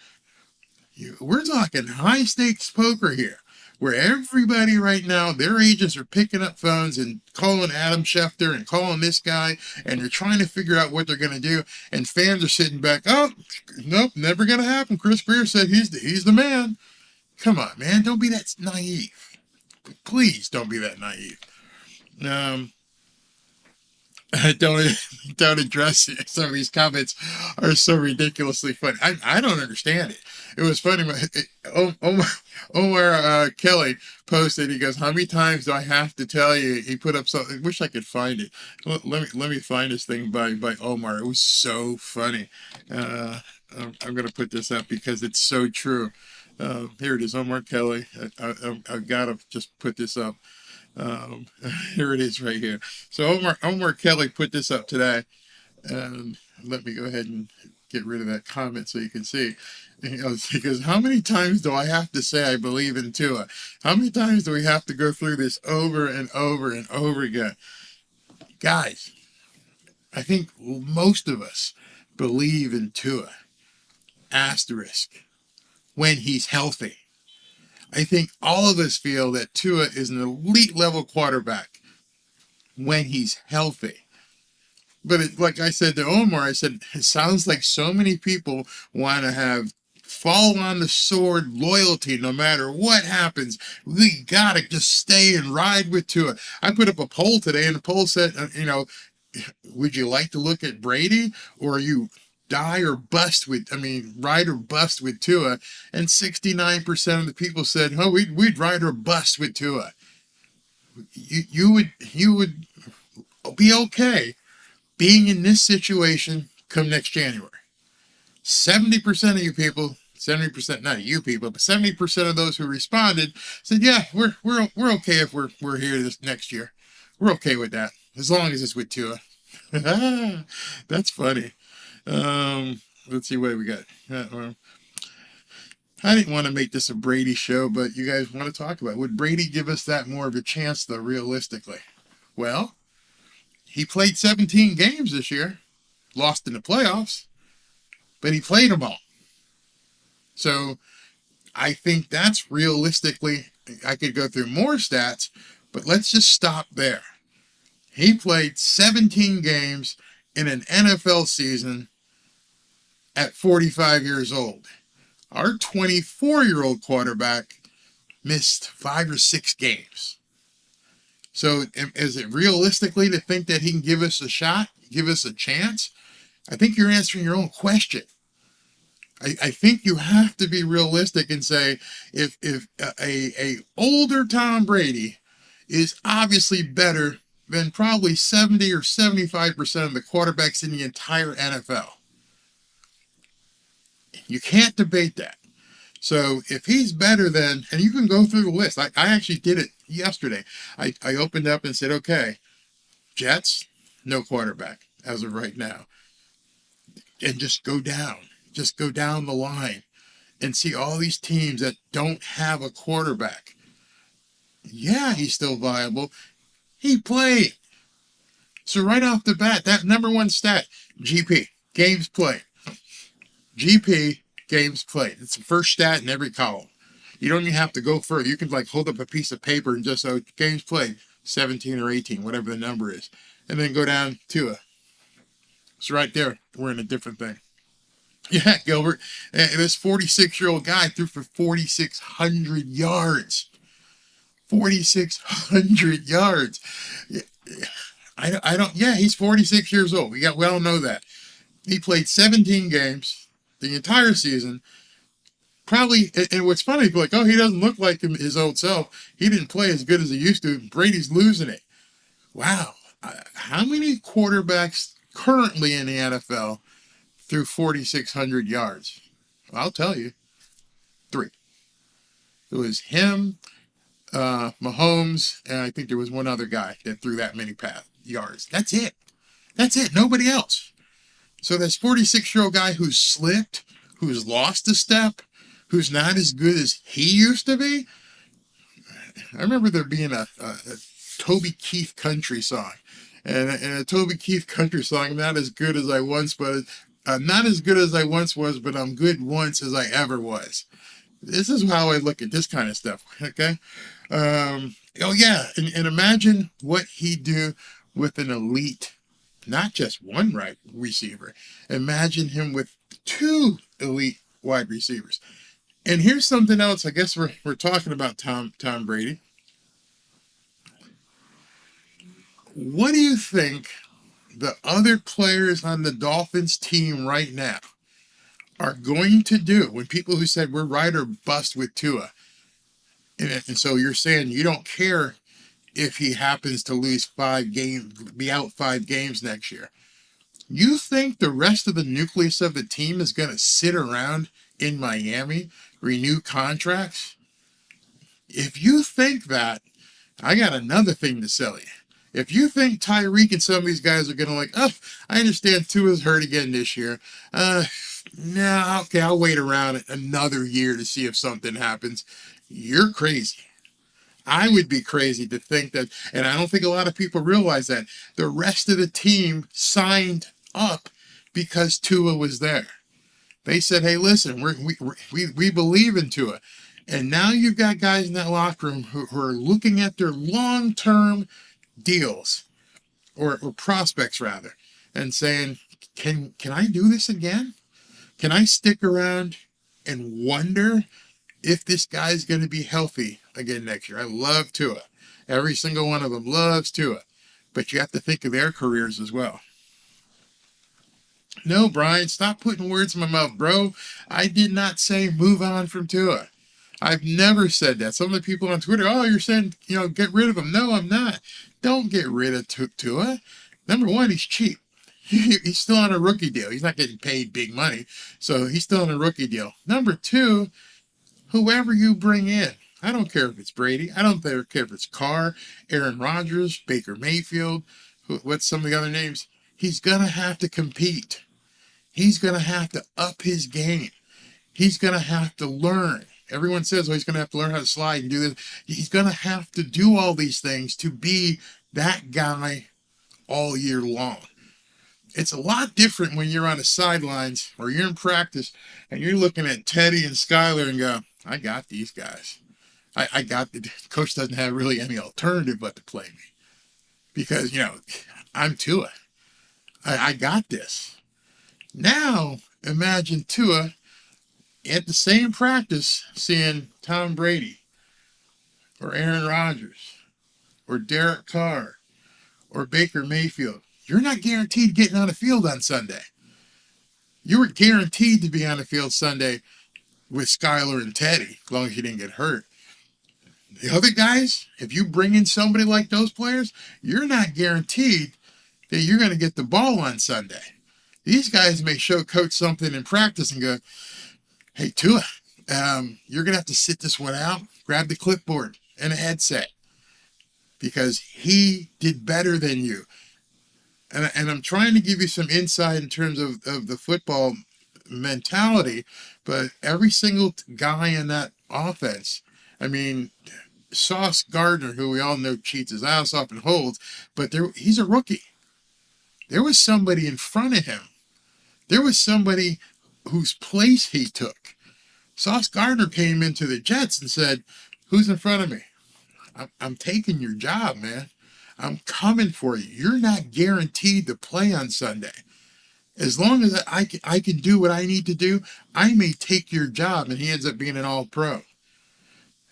We're talking high-stakes poker here, where everybody right now, their agents are picking up phones and calling Adam Schefter and calling this guy, and they're trying to figure out what they're going to do, and fans are sitting back, oh, nope, never going to happen. Chris Greer said he's the man. Come on, man, don't be that naive. Please don't be that naive. Don't address it. Some of these comments are so ridiculously funny. I don't understand it. It was funny. Omar Kelly posted. He goes, "How many times do I have to tell you?" He put up something. I wish I could find it. Let me find this thing by Omar. It was so funny. I'm gonna put this up because it's so true. Here it is, Omar Kelly. I've got to just put this up. Here it is right here. So Omar Kelly put this up today. let me go ahead and get rid of that comment so you can see. Because how many times do I have to say I believe in Tua? How many times do we have to go through this over and over and over again? Guys, I think most of us believe in Tua. Asterisk. When he's healthy. I think all of us feel that Tua is an elite level quarterback when he's healthy. But like I said to Omar, I said, it sounds like so many people want to have fall on the sword loyalty no matter what happens. We got to just stay and ride with Tua. I put up a poll today, and the poll said, would you like to look at Brady, or are you ride or bust with Tua? And 69% of the people said, oh, we'd ride or bust with Tua. You would be okay being in this situation come next January. 70% of you people, 70%, not you people, but 70% of those who responded said, yeah, we're okay if we're here this next year. We're okay with that, as long as it's with Tua. That's funny. Let's see what we got. I didn't want to make this a Brady show, but you guys want to talk about it. Would Brady give us that more of a chance, though, realistically? Well, he played 17 games this year, lost in the playoffs, but he played them all. So I think that's realistically, I could go through more stats, but let's just stop there. He played 17 games in an NFL season at 45 years old. Our 24-year-old quarterback missed 5 or 6 games. So is it realistically to think that he can give us a shot, give us a chance? I think you're answering your own question. I think you have to be realistic and say, if a older Tom Brady is obviously better than probably 70 or 75% of the quarterbacks in the entire NFL. You can't debate that. So if he's better than, and you can go through the list. I actually did it yesterday. I opened up and said, okay, Jets, no quarterback as of right now. And just go down the line and see all these teams that don't have a quarterback. Yeah, he's still viable. He played. So right off the bat, that number one stat, GP, games played. GP, games played. It's the first stat in every column. You don't even have to go further. You can hold up a piece of paper and just say, games played, 17 or 18, whatever the number is. And then go down to it. It's right there. We're in a different thing. Yeah, Gilbert. And this 46-year-old guy threw for 4,600 yards. 4,600 yards. Yeah, he's 46 years old. We all know that. He played 17 games the entire season. Probably, and what's funny, he doesn't look like his old self. He didn't play as good as he used to. Brady's losing it. Wow. How many quarterbacks currently in the NFL threw 4,600 yards? I'll tell you. 3. It was him, Mahomes, and I think there was one other guy that threw that many yards. That's it. Nobody else. So this 46-year-old guy who's slipped, who's lost a step, who's not as good as he used to be. I remember there being a Toby Keith country song. And a Toby Keith country song, I'm not as good as I once was, but I'm good once as I ever was. This is how I look at this kind of stuff, okay? And imagine what he'd do with an elite, not just one right receiver. Imagine him with 2 elite wide receivers. And here's something else. I guess we're talking about Tom Brady. What do you think the other players on the Dolphins team right now are going to do when people who said we're ride or bust with Tua? And so you're saying you don't care if he happens to lose 5 games, be out 5 games next year. You think the rest of the nucleus of the team is going to sit around in Miami, renew contracts? If you think that, I got another thing to sell you. If you think Tyreek and some of these guys are going to oh, I understand Tua's hurt again this year. No, okay, I'll wait around another year to see if something happens. You're crazy. I would be crazy to think that, and I don't think a lot of people realize that the rest of the team signed up because Tua was there. They said, hey, listen, we believe in Tua. And now you've got guys in that locker room who are looking at their long-term deals, or prospects rather, and saying, can I do this again? Can I stick around and wonder if this guy's going to be healthy again next year? I love Tua. Every single one of them loves Tua. But you have to think of their careers as well. No, Brian, stop putting words in my mouth, bro. I did not say move on from Tua. I've never said that. Some of the people on Twitter, oh, you're saying, get rid of him. No, I'm not. Don't get rid of Tua. Number one, he's cheap. He's still on a rookie deal. He's not getting paid big money, so he's still on a rookie deal. Number two, whoever you bring in, I don't care if it's Brady. I don't care if it's Carr, Aaron Rodgers, Baker Mayfield, what's some of the other names? He's going to have to compete. He's going to have to up his game. He's going to have to learn. Everyone says, oh, he's going to have to learn how to slide and do this. He's going to have to do all these things to be that guy all year long. It's a lot different when you're on the sidelines or you're in practice and you're looking at Teddy and Skyler and go, I got these guys. I got the coach doesn't have really any alternative but to play me because, I'm Tua. I got this. Now, imagine Tua at the same practice seeing Tom Brady or Aaron Rodgers or Derek Carr or Baker Mayfield. You're not guaranteed getting on the field on Sunday. You were guaranteed to be on the field Sunday with Skyler and Teddy, as long as you didn't get hurt. The other guys, if you bring in somebody like those players, you're not guaranteed that you're going to get the ball on Sunday. These guys may show coach something in practice and go, hey, Tua, you're going to have to sit this one out, grab the clipboard and a headset because he did better than you. And I'm trying to give you some insight in terms of the football mentality, but every single guy in that offense, I mean, Sauce Gardner, who we all know cheats his ass off and holds, but he's a rookie. There was somebody in front of him. There was somebody whose place he took. Sauce Gardner came into the Jets and said, who's in front of me? I'm taking your job, man. I'm coming for you. You're not guaranteed to play on Sunday. As long as I can do what I need to do, I may take your job. And he ends up being an all-pro.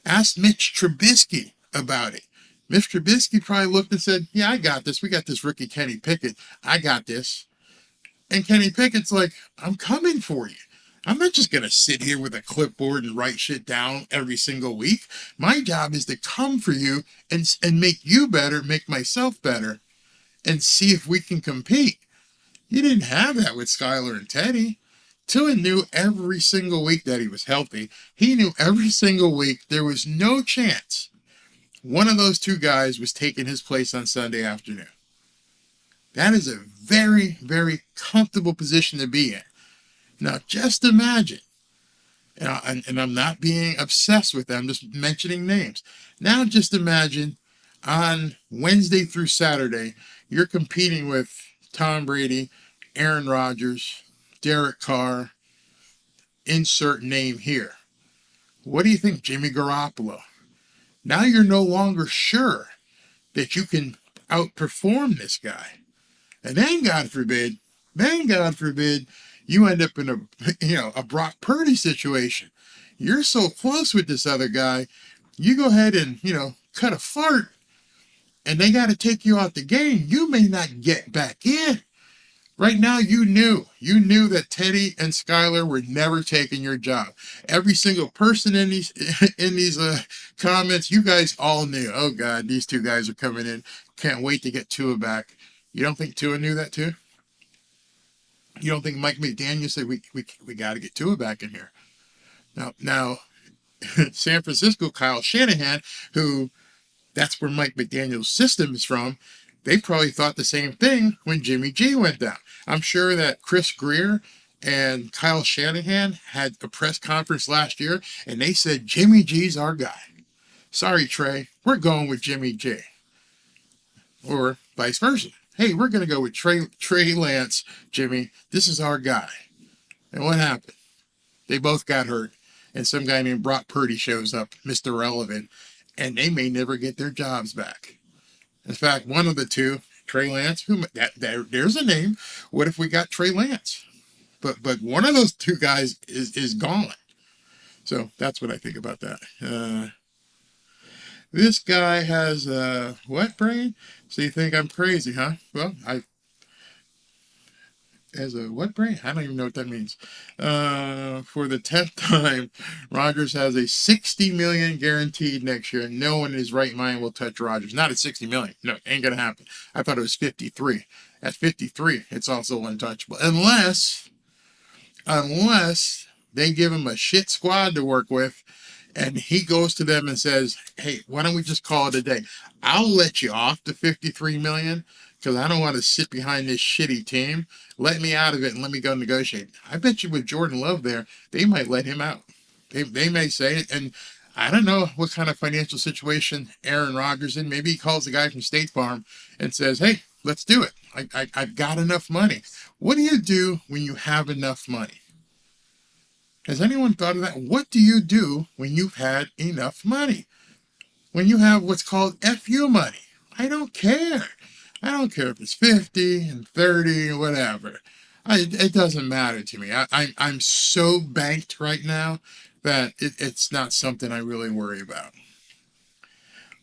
Ask Mitch Trubisky about it. Mitch Trubisky probably looked and said, yeah, I got this. We got this rookie Kenny Pickett. I got this. And Kenny Pickett's like, I'm coming for you. I'm not just going to sit here with a clipboard and write shit down every single week. My job is to come for you and make you better, make myself better, and see if we can compete. You didn't have that with Skyler and Teddy. Tua knew every single week that he was healthy. He knew every single week there was no chance one of those two guys was taking his place on Sunday afternoon. That is a very, very comfortable position to be in. Now, just imagine, and I'm not being obsessed with them, I'm just mentioning names. Now, just imagine on Wednesday through Saturday, you're competing with Tom Brady, Aaron Rodgers, Derek Carr, insert name here. What do you think, Jimmy Garoppolo? Now you're no longer sure that you can outperform this guy. And then, God forbid, you end up in a Brock Purdy situation. You're so close with this other guy, you go ahead and, cut a fart, and they got to take you out the game. You may not get back in. Right now, you knew that Teddy and Skyler were never taking your job. Every single person in these comments, you guys all knew. Oh God, these two guys are coming in. Can't wait to get Tua back. You don't think Tua knew that too? You don't think Mike McDaniel said we got to get Tua back in here? Now, San Francisco, Kyle Shanahan, who that's where Mike McDaniel's system is from. they probably thought the same thing when Jimmy G went down. I'm sure that Chris Greer and Kyle Shanahan had a press conference last year, and they said, Jimmy G's our guy. Sorry, Trey, we're going with Jimmy G. Or vice versa. Hey, we're going to go with Trey Lance, Jimmy. This is our guy. And what happened? They both got hurt. And some guy named Brock Purdy shows up, Mr. Relevant, and they may never get their jobs back. In fact, one of the two, Trey Lance, there's a name. What if we got Trey Lance? But one of those two guys is gone. So that's what I think about that. This guy has what brain? So you think I'm crazy, huh? Well, has a what brain? I don't even know what that means. For the 10th time, Rodgers has a $60 million guaranteed next year. No one in his right mind will touch Rodgers. Not at $60 million. No, ain't gonna happen. I thought it was 53. At 53, it's also untouchable. Unless they give him a shit squad to work with, and he goes to them and says, hey, why don't we just call it a day? I'll let you off the $53 million because I don't want to sit behind this shitty team. Let me out of it and let me go negotiate. I bet you with Jordan Love there, they might let him out. They may say it, and I don't know what kind of financial situation Aaron Rodgers in. Maybe he calls the guy from State Farm and says, hey, let's do it. I've got enough money. What do you do when you have enough money? Has anyone thought of that? What do you do when you've had enough money? When you have what's called FU money? I don't care. I don't care if it's 50 and 30 or whatever. It doesn't matter to me. I'm so banked right now that it's not something I really worry about.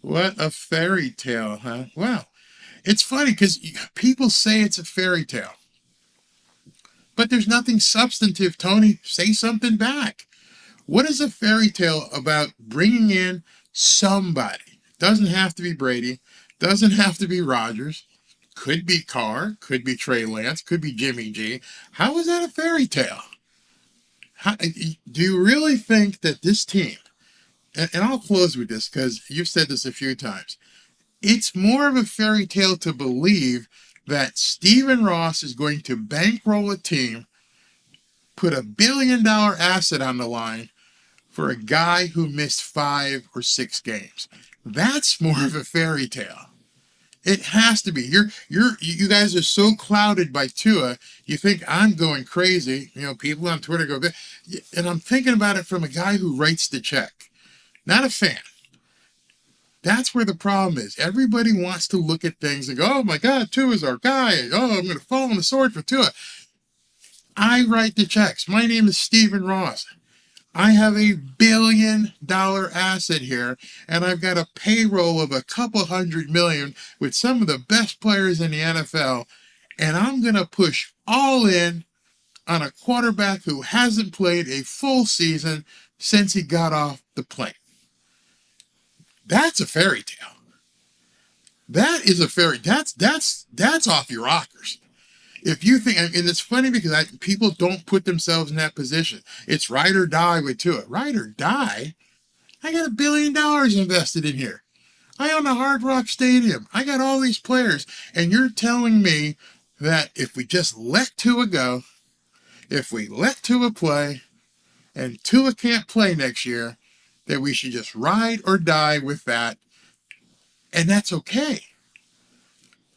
What a fairy tale, huh? Well, it's funny because people say it's a fairy tale. But there's nothing substantive, Tony. Say something back. What is a fairy tale about bringing in somebody? Doesn't have to be Brady. Doesn't have to be Rodgers. Could be Carr. Could be Trey Lance. Could be Jimmy G. How is that a fairy tale? Do you really think that this team, and I'll close with this because you've said this a few times, it's more of a fairy tale to believe that Stephen Ross is going to bankroll a team, put $1 billion asset on the line for a guy who missed 5 or 6 games. That's more of a fairy tale. It has to be. You guys are so clouded by Tua. You think I'm going crazy. You know, people on Twitter go, and I'm thinking about it from a guy who writes the check, not a fan. That's where the problem is. Everybody wants to look at things and go, oh my God, Tua's our guy. Oh, I'm going to fall on the sword for Tua. I write the checks. My name is Stephen Ross. I have $1 billion asset here, and I've got a payroll of a couple $100 million with some of the best players in the NFL, and I'm going to push all in on a quarterback who hasn't played a full season since he got off the plane. That's a fairy tale. That is a fairy. That's off your rockers. If you think, and it's funny because people don't put themselves in that position. It's ride or die with Tua. Ride or die? I got $1 billion invested in here. I own a Hard Rock Stadium. I got all these players. And you're telling me that if we just let Tua go, if we let Tua play, and Tua can't play next year, that we should just ride or die with that. And that's okay.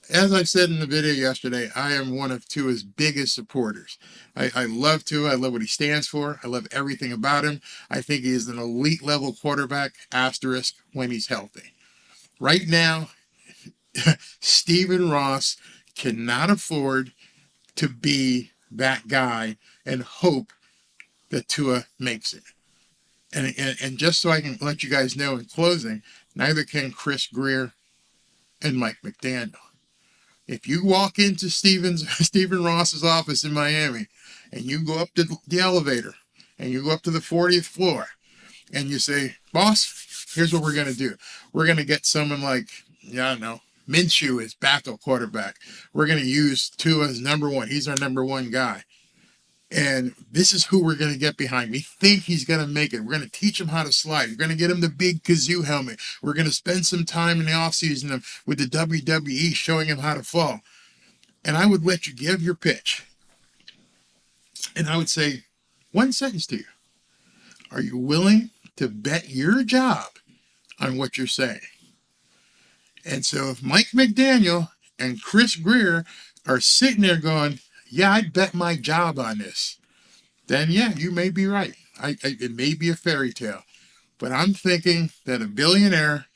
As I said in the video yesterday, I am one of Tua's biggest supporters. I love Tua. I love what he stands for. I love everything about him. I think he is an elite level quarterback, asterisk, when he's healthy. Right now, Stephen Ross cannot afford to be that guy and hope that Tua makes it. And just so I can let you guys know in closing, neither can Chris Greer and Mike McDaniel. If you walk into Stephen Ross's office in Miami and you go up to the elevator and you go up to the 40th floor and you say, boss, here's what we're going to do. We're going to get someone like, I don't know, Minshew as backup quarterback. We're going to use Tua as number one. He's our number one guy. And this is who we're going to get behind. We think he's going to make it. We're going to teach him how to slide. We're going to get him the big kazoo helmet. We're going to spend some time in the offseason with the WWE showing him how to fall. And I would let you give your pitch. And I would say one sentence to you. Are you willing to bet your job on what you're saying? And so if Mike McDaniel and Chris Greer are sitting there going, yeah, I'd bet my job on this, then yeah, you may be right. It may be a fairy tale. But I'm thinking that a billionaire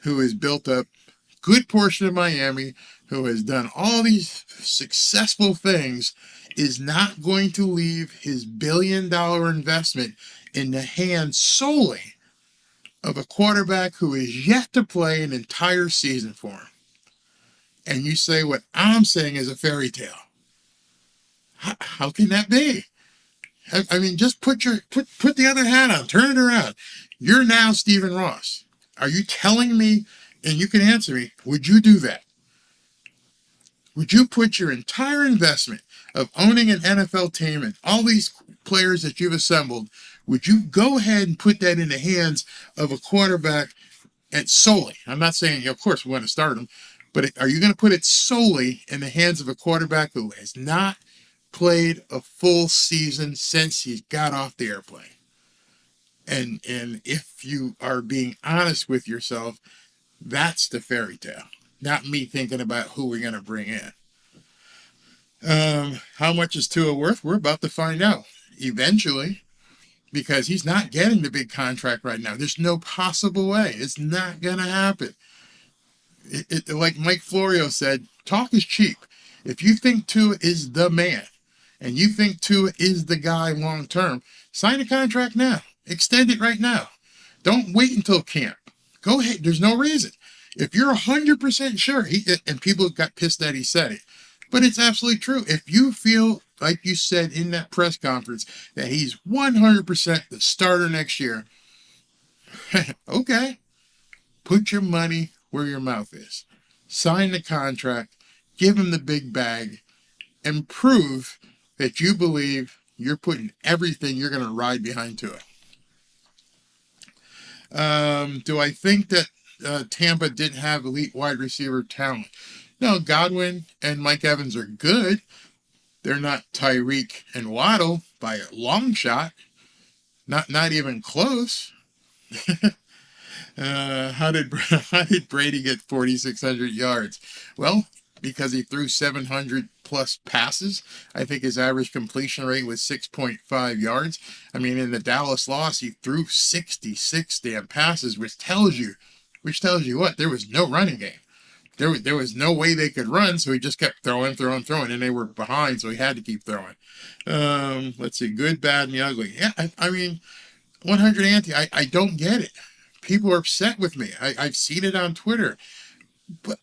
who has built up a good portion of Miami, who has done all these successful things, is not going to leave his $1 billion investment in the hands solely of a quarterback who is yet to play an entire season for him. And you say what I'm saying is a fairy tale. How can that be? I mean, just put the other hat on, turn it around. You're now Stephen Ross. Are you telling me, and you can answer me, would you do that? Would you put your entire investment of owning an NFL team and all these players that you've assembled, would you go ahead and put that in the hands of a quarterback and solely? I'm not saying, of course, we want to start him, but are you going to put it solely in the hands of a quarterback who has not played a full season since he got off the airplane? And if you are being honest with yourself, that's the fairy tale, not me thinking about who we're going to bring in. How much is Tua worth? We're about to find out eventually, because he's not getting the big contract right now. There's no possible way. It's not going to happen. Like Mike Florio said, talk is cheap. If you think Tua is the man, and you think Tua is the guy long term, sign a contract now. Extend it right now. Don't wait until camp. Go ahead. There's no reason. If you're 100% sure, and people got pissed that he said it, but it's absolutely true. If you feel, like you said in that press conference, that he's 100% the starter next year, okay, put your money where your mouth is. Sign the contract, give him the big bag, and prove that you believe you're putting everything you're going to ride behind to it. Do I think that Tampa didn't have elite wide receiver talent? No, Godwin and Mike Evans are good. They're not Tyreek and Waddle by a long shot. Not even close. How did Brady get 4,600 yards? Well, because he threw 700 plus passes. I think his average completion rate was 6.5 yards. I mean, in the Dallas loss, he threw 66 damn passes, which tells you what? There was no running game. There was no way they could run, so he just kept throwing, and they were behind, so he had to keep throwing. Let's see, good, bad, and the ugly. Yeah, I mean, 100 ante, I don't get it. People are upset with me. I've seen it on Twitter, but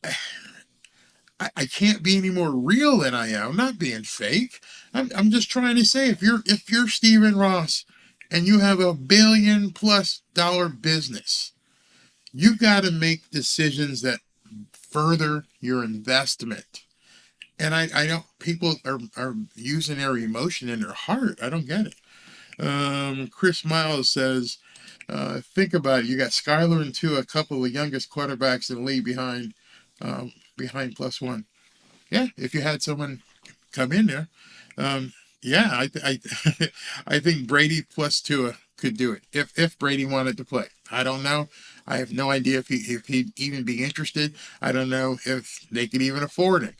I can't be any more real than I am. I'm not being fake. I'm just trying to say, if you're Stephen Ross and you have $1 billion+ business, you've got to make decisions that further your investment. And I don't, people are using their emotion in their heart. I don't get it. Chris Miles says, think about it. You got Skyler and Tua, a couple of the youngest quarterbacks in the league behind +1. Yeah, if you had someone come in there, yeah, I think Brady plus Tua could do it if Brady wanted to play. I don't know. I have no idea if he'd even be interested. I don't know if they could even afford it.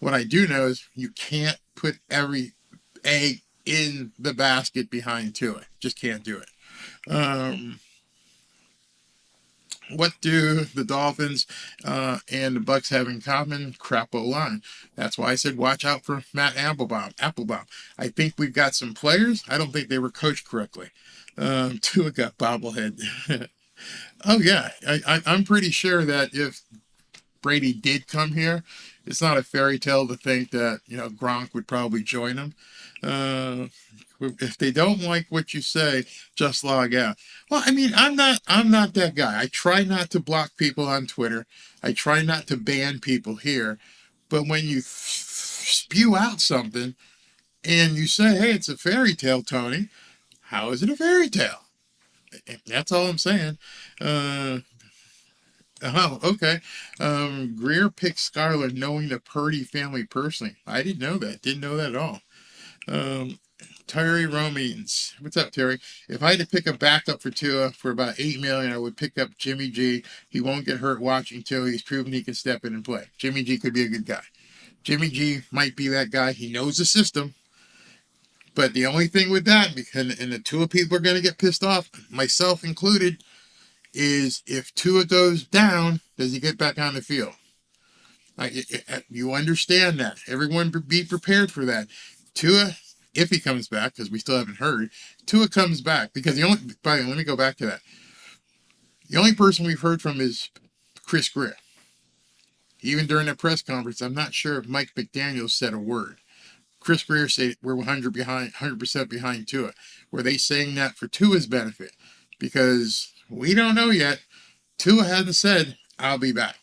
What I do know is you can't put every egg in the basket behind Tua. Just can't do it. What do the Dolphins and the Bucs have in common? Crap O-line. That's why I said watch out for Matt Applebaum. I think we've got some players. I don't think they were coached correctly. Tua got bobblehead. Oh, yeah. I'm pretty sure that if Brady did come here, it's not a fairy tale to think that, Gronk would probably join him. If they don't like what you say, just log out. Well, I mean, I'm not that guy. I try not to block people on Twitter. I try not to ban people here. But when you spew out something, And you say, hey, it's a fairy tale, Tony. How is it a fairy tale? That's all I'm saying. Oh, okay. Greer picked Skylar knowing the Purdy family personally. I didn't know that. Didn't know that at all. Terry Romans. What's up, Terry? If I had to pick a backup for Tua for about $8 million, I would pick up Jimmy G. He won't get hurt watching Tua. He's proven he can step in and play. Jimmy G could be a good guy. Jimmy G might be that guy. He knows the system. But the only thing with that, and the Tua people are going to get pissed off, myself included, is if Tua goes down, does he get back on the field? You understand that. Everyone be prepared for that. Tua, if he comes back, because we still haven't heard, Tua comes back. Because let me go back to that. The only person we've heard from is Chris Greer. Even during that press conference, I'm not sure if Mike McDaniel said a word. Chris Greer said we're 100% behind Tua. Were they saying that for Tua's benefit? Because we don't know yet. Tua hasn't said, I'll be back.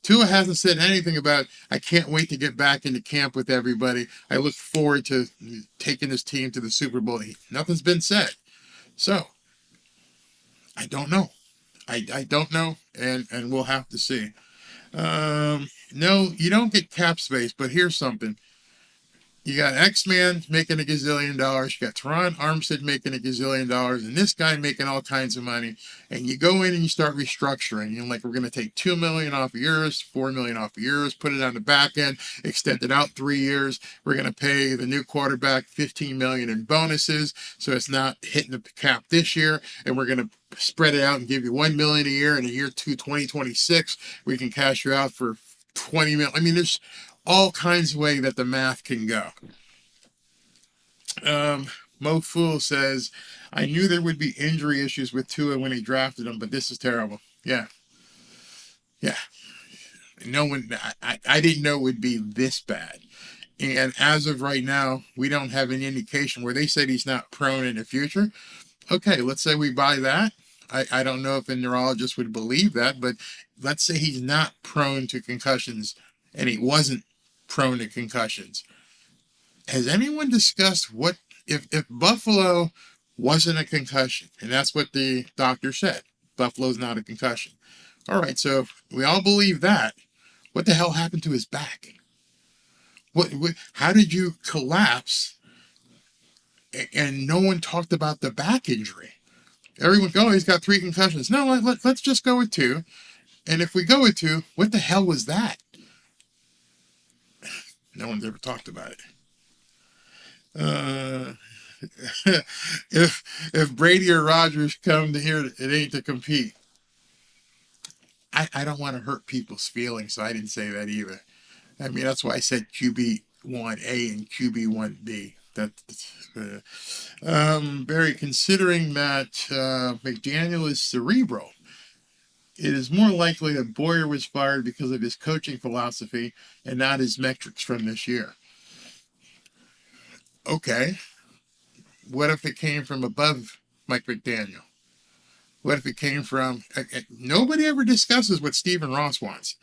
Tua hasn't said anything about, I can't wait to get back into camp with everybody. I look forward to taking this team to the Super Bowl. Nothing's been said. So, I don't know. I don't know, and we'll have to see. No, you don't get cap space, but here's something. You got X-Man making $1 gazillion. You got Teron Armstead making $1 gazillion, and this guy making all kinds of money. And you go in and you start restructuring. You're like, we're going to take $2 million off of yours, $4 million off of yours, put it on the back end, extend it out 3 years. We're going to pay the new quarterback $15 million in bonuses, so it's not hitting the cap this year. And we're going to spread it out and give you $1 million a year. And in year 2026, we can cash you out for $20 million. I mean, there's all kinds of ways that the math can go. Mo Fool says, I knew there would be injury issues with Tua when he drafted him, but this is terrible. Yeah. No one, I didn't know it would be this bad. And as of right now, we don't have any indication where they said he's not prone in the future. Okay, let's say we buy that. I don't know if a neurologist would believe that, but let's say he's not prone to concussions and he wasn't prone to concussions. Has anyone discussed what if Buffalo wasn't a concussion? And that's what the doctor said. Buffalo's not a concussion. All right, so if we all believe that, what the hell happened to his back? How did you collapse and no one talked about the back injury? Everyone go, he's got 3 concussions. No, let's just go with 2. And if we go with 2, what the hell was that? No one's ever talked about it. If Brady or Rodgers come to here, it ain't to compete. I don't want to hurt people's feelings, so I didn't say that either. I mean, that's why I said QB1A and QB1B. Barry, considering that McDaniel is cerebral, it is more likely that Boyer was fired because of his coaching philosophy and not his metrics from this year. Okay. What if it came from above Mike McDaniel? What if it came from... Nobody ever discusses what Stephen Ross wants.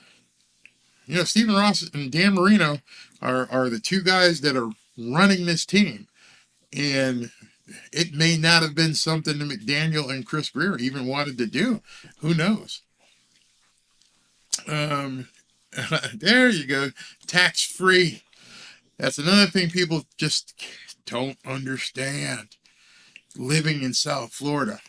You know, Stephen Ross and Dan Marino are the 2 guys that are running this team. And it may not have been something that McDaniel and Chris Greer even wanted to do. Who knows? There you go. Tax-free. That's another thing people just don't understand. Living in South Florida,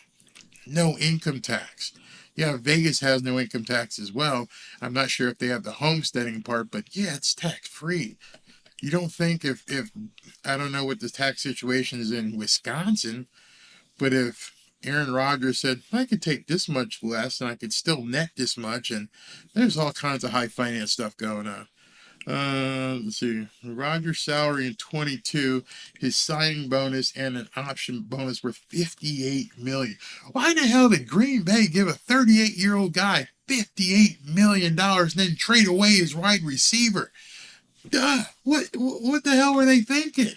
no income tax. Yeah, Vegas has no income tax as well. I'm not sure if they have the homesteading part, but yeah, it's tax-free. You don't think if I don't know what the tax situation is in Wisconsin, but if Aaron Rodgers said, I could take this much less and I could still net this much, and there's all kinds of high finance stuff going on. Let's see. Rodgers' salary in 22, his signing bonus and an option bonus were $58 million. Why the hell did Green Bay give a 38-year-old guy $58 million and then trade away his wide receiver? Duh. What the hell were they thinking?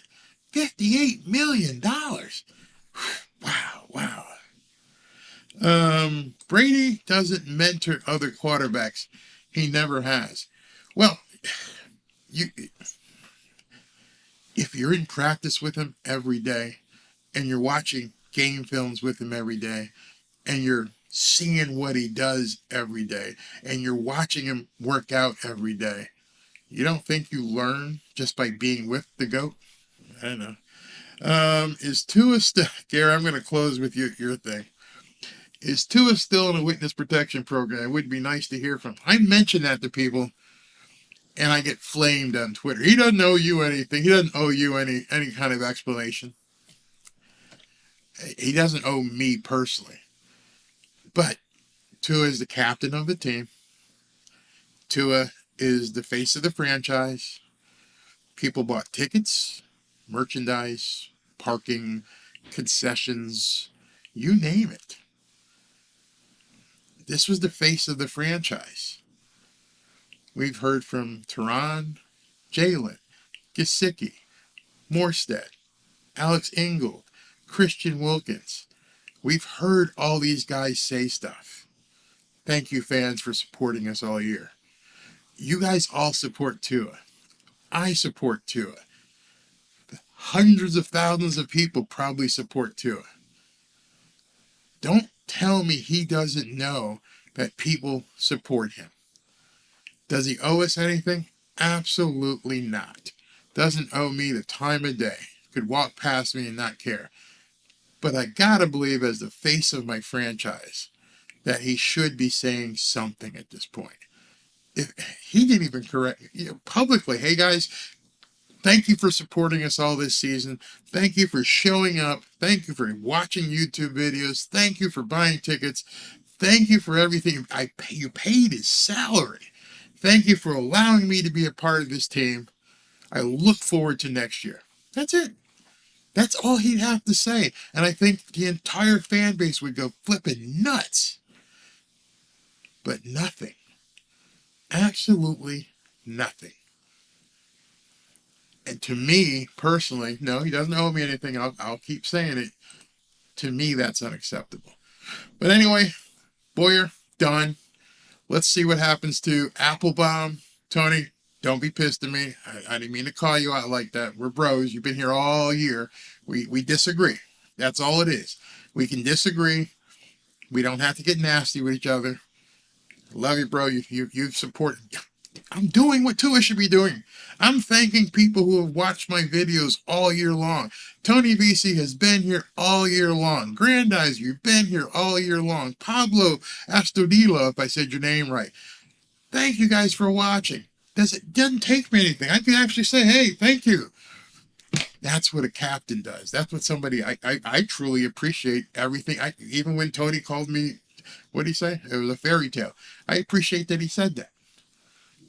$58 million. Wow. Brady doesn't mentor other quarterbacks. He never has. Well, if you're in practice with him every day and you're watching game films with him every day and you're seeing what he does every day and you're watching him work out every day, you don't think you learn just by being with the GOAT? I don't know. Is Tua still, Gary, I'm going to close with your thing. Is Tua still in a witness protection program? It would be nice to hear from him. I mention that to people and I get flamed on Twitter. He doesn't owe you anything. He doesn't owe you any kind of explanation. He doesn't owe me personally. But Tua is the captain of the team. Tua is the face of the franchise. People bought tickets, merchandise, parking, concessions, you name it. This was the face of the franchise. We've heard from Teron, Jalen, Gesicki, Morstead, Alex Ingold, Christian Wilkins. We've heard all these guys say stuff. Thank you, fans, for supporting us all year. You guys all support Tua. I support Tua. Hundreds of thousands of people probably support Tua. Don't tell me he doesn't know that people support him. Does he owe us anything? Absolutely not. Doesn't owe me the time of day. Could walk past me and not care. But I gotta believe, as the face of my franchise, that he should be saying something at this point. If he didn't even correct publicly, hey guys, thank you for supporting us all this season. Thank you for showing up. Thank you for watching YouTube videos. Thank you for buying tickets. Thank you for everything. You paid his salary. Thank you for allowing me to be a part of this team. I look forward to next year. That's it. That's all he'd have to say. And I think the entire fan base would go flipping nuts. But nothing. Absolutely nothing. And to me, personally, no, he doesn't owe me anything. I'll keep saying it. To me, that's unacceptable. But anyway, Boyer, done. Let's see what happens to Applebaum. Tony, don't be pissed at me. I didn't mean to call you out like that. We're bros. You've been here all year. We disagree. That's all it is. We can disagree. We don't have to get nasty with each other. Love you, bro. You support. I'm doing what Tua should be doing. I'm thanking people who have watched my videos all year long. Tony VC has been here all year long. Grandize, you've been here all year long. Pablo Astudillo, if I said your name right. Thank you guys for watching. It doesn't take me anything. I can actually say, hey, thank you. That's what a captain does. That's what somebody, I truly appreciate everything. Even when Tony called me, what did he say? It was a fairy tale. I appreciate that he said that.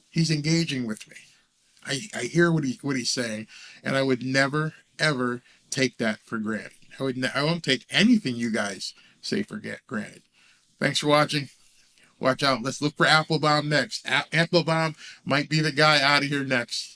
He's engaging with me. I hear what he's saying, and I would never, ever take that for granted. I won't take anything you guys say for granted. Thanks for watching. Watch out. Let's look for Applebaum next. Applebaum might be the guy out of here next.